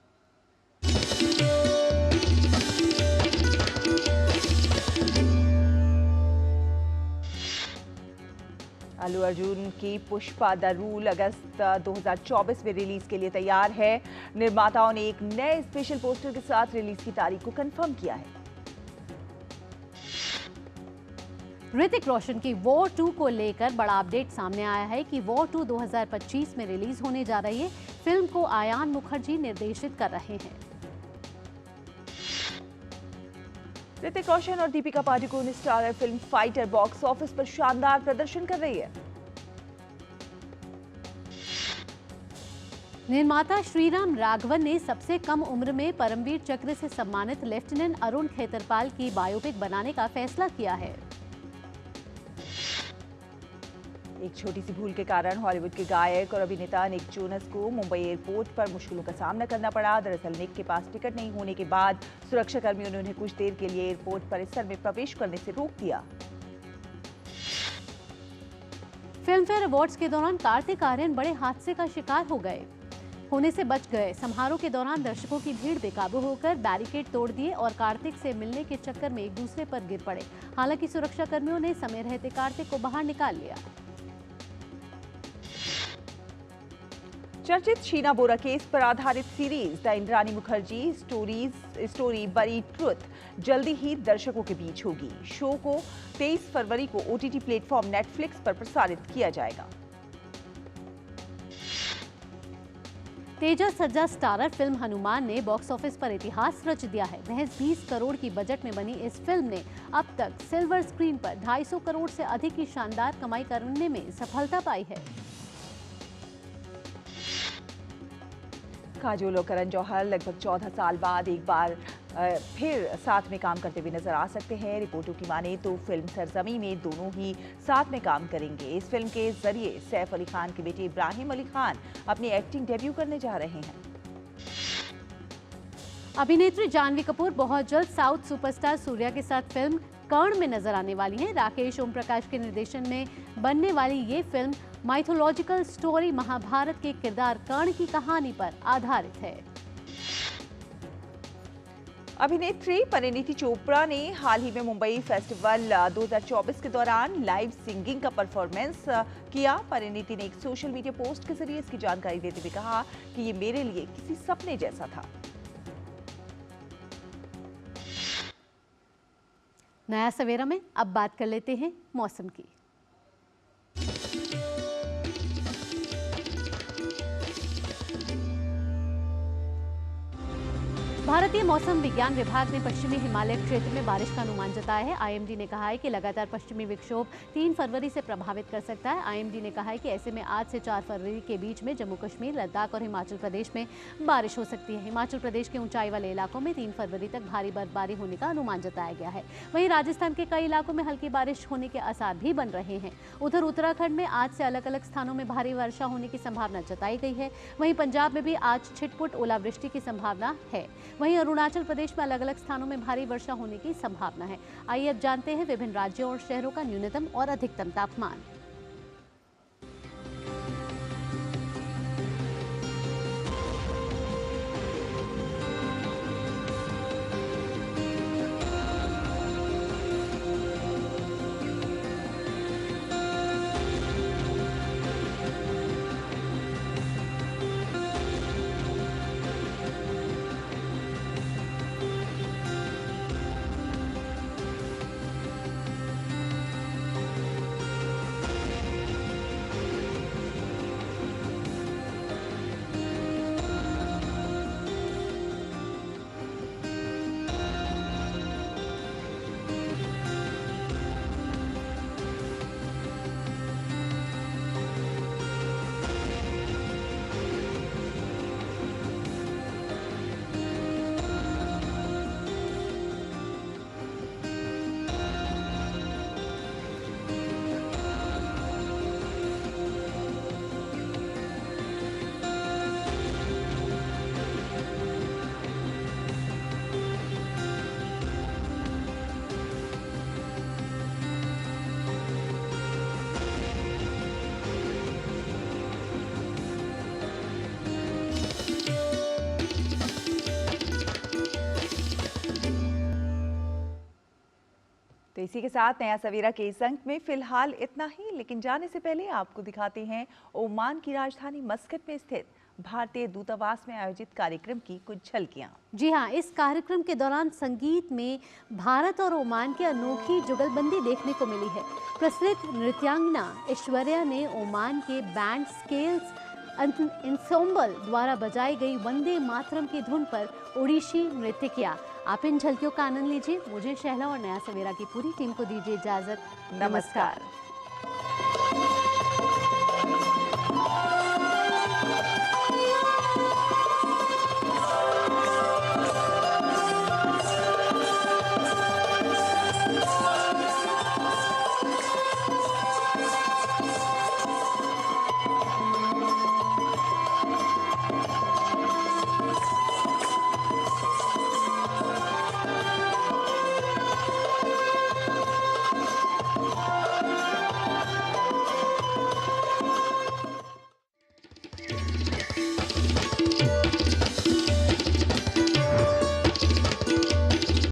अल्लू अर्जुन की पुष्पा द रूल अगस्त 2024 में रिलीज के लिए तैयार है। निर्माताओं ने एक नए स्पेशल पोस्टर के साथ रिलीज की तारीख को कंफर्म किया है। ऋतिक रोशन की वॉर 2 को लेकर बड़ा अपडेट सामने आया है कि वॉर 2 2025 में रिलीज होने जा रही है। फिल्म को आयान मुखर्जी निर्देशित कर रहे हैं। ऋतिक रोशन और Deepika Padukone starrer film fighter box office पर शानदार प्रदर्शन कर रही है। निर्माता श्रीराम राघवन ने सबसे कम उम्र में परमवीर चक्र से सम्मानित लेफ्टिनेंट अरुण खेतरपाल की बायोपिक बनाने का फैसला किया है। एक छोटी सी भूल के कारण हॉलीवुड के गायक और अभिनेता निक जोनस को मुंबई एयरपोर्ट पर मुश्किलों का सामना करना पड़ा। दरअसल निक के पास टिकट नहीं होने के बाद सुरक्षाकर्मियों ने उन्हें कुछ देर के लिए एयरपोर्ट परिसर में प्रवेश करने से रोक दिया। फिल्मफेयर अवार्ड्स के दौरान कार्तिक आर्यन बड़े हादसे का शिकार होने से बच गए। समारोह के दौरान दर्शकों की भीड़ बेकाबू होकर बैरिकेड तोड़ दिए और कार्तिक से मिलने के चक्कर में एक दूसरे पर गिर पड़े। हालांकि सुरक्षाकर्मियों ने समय रहते कार्तिक को बाहर निकाल लिया। चर्चित शीना बोरा केस पर आधारित series the Indrani Mukherjee story बड़ी ट्रुथ जल्दी ही दर्शकों के बीच होगी। शो को 23 फरवरी को ओटीटी प्लेटफॉर्म नेटफ्लिक्स पर प्रसारित किया जाएगा। तेजस सज्जा स्टारर फिल्म हनुमान ने बॉक्स ऑफिस पर इतिहास रच दिया है। महज 20 करोड़ की बजट में बनी इस फिल्म ने अब तक सिल्वर स्क्रीन पर 250 करोड़ से अधिक की शानदार कमाई करने में सफलता पाई है। काजोल और करण जौहर लगभग 14 साल बाद एक बार फिर साथ में काम करते हुए नजर आ सकते हैं। रिपोर्टों की माने तो फिल्म सरजमी में दोनों ही साथ में काम करेंगे। इस फिल्म के जरिए सैफ अली खान के बेटे इब्राहिम अली खान अपनी एक्टिंग डेब्यू करने जा रहे हैं। अभिनेत्री जानवी कपूर बहुत जल्द साउथ सुपरस्टार सूर्या के साथ फिल्म कर्ण में नजर आने वाली हैं। राकेश ओम प्रकाश के निर्देशन में बनने वाली ये फिल्म माइथोलॉजिकल स्टोरी महाभारत के किरदार कर्ण की कहानी पर आधारित है। अभिनेत्री परिणीति चोपड़ा ने हाल ही में मुंबई फेस्टिवल 2024 के दौरान लाइव सिंगिंग का परफॉर्मेंस किया। परिणीति ने एक सोशल मीडिया पोस्ट के जरिए इसकी जानकारी देते हुए कहा कि ये मेरे लिए किसी सपने जैसा था। नया सवेरा में अब बात कर लेते हैं मौसम की। भारतीय मौसम विज्ञान विभाग ने पश्चिमी हिमालय क्षेत्र में बारिश का अनुमान जताया है। आईएमडी ने कहा है कि लगातार पश्चिमी विक्षोभ 3 फरवरी से प्रभावित कर सकता है। आईएमडी ने कहा है कि ऐसे में आज से 4 फरवरी के बीच में जम्मू कश्मीर, लद्दाख और हिमाचल प्रदेश में बारिश हो सकती है। हिमाचल प्रदेश के ऊंचाई वाले इलाकों में 3 फरवरी तक भारी बर्फबारी होने का अनुमान जताया गया है। वहीं राजस्थान के कई इलाकों में हल्की बारिश होने के आसार भी बन रहे हैं। उधर उत्तराखंड में आज से अलग अलग स्थानों में भारी वर्षा होने की संभावना जताई गई है। वहीं पंजाब में भी आज छिटपुट ओलावृष्टि की संभावना है। वहीं अरुणाचल प्रदेश में अलग अलग स्थानों में भारी वर्षा होने की संभावना है। आइए अब जानते हैं विभिन्न राज्यों और शहरों का न्यूनतम और अधिकतम तापमान। तो इसी के साथ नया सवेरा के इस अंक में फिलहाल इतना ही, लेकिन जाने से पहले आपको दिखाते हैं ओमान की राजधानी मस्कट में स्थित भारतीय दूतावास में आयोजित कार्यक्रम की कुछ झलकियां। जी हाँ, इस कार्यक्रम के दौरान संगीत में भारत और ओमान की अनोखी जुगलबंदी देखने को मिली है। प्रचलित नृत्यांगना ऐश्वर्या ने ओमान के बैंड स्केल्स इंसोम्बल द्वारा बजाई गई वंदे मातरम की धुन पर ओडिशी नृत्य किया। आप इन झलकियों का आनंद लीजिए। मुझे शहला और नया सवेरा की पूरी टीम को दीजिए इजाजत। नमस्कार।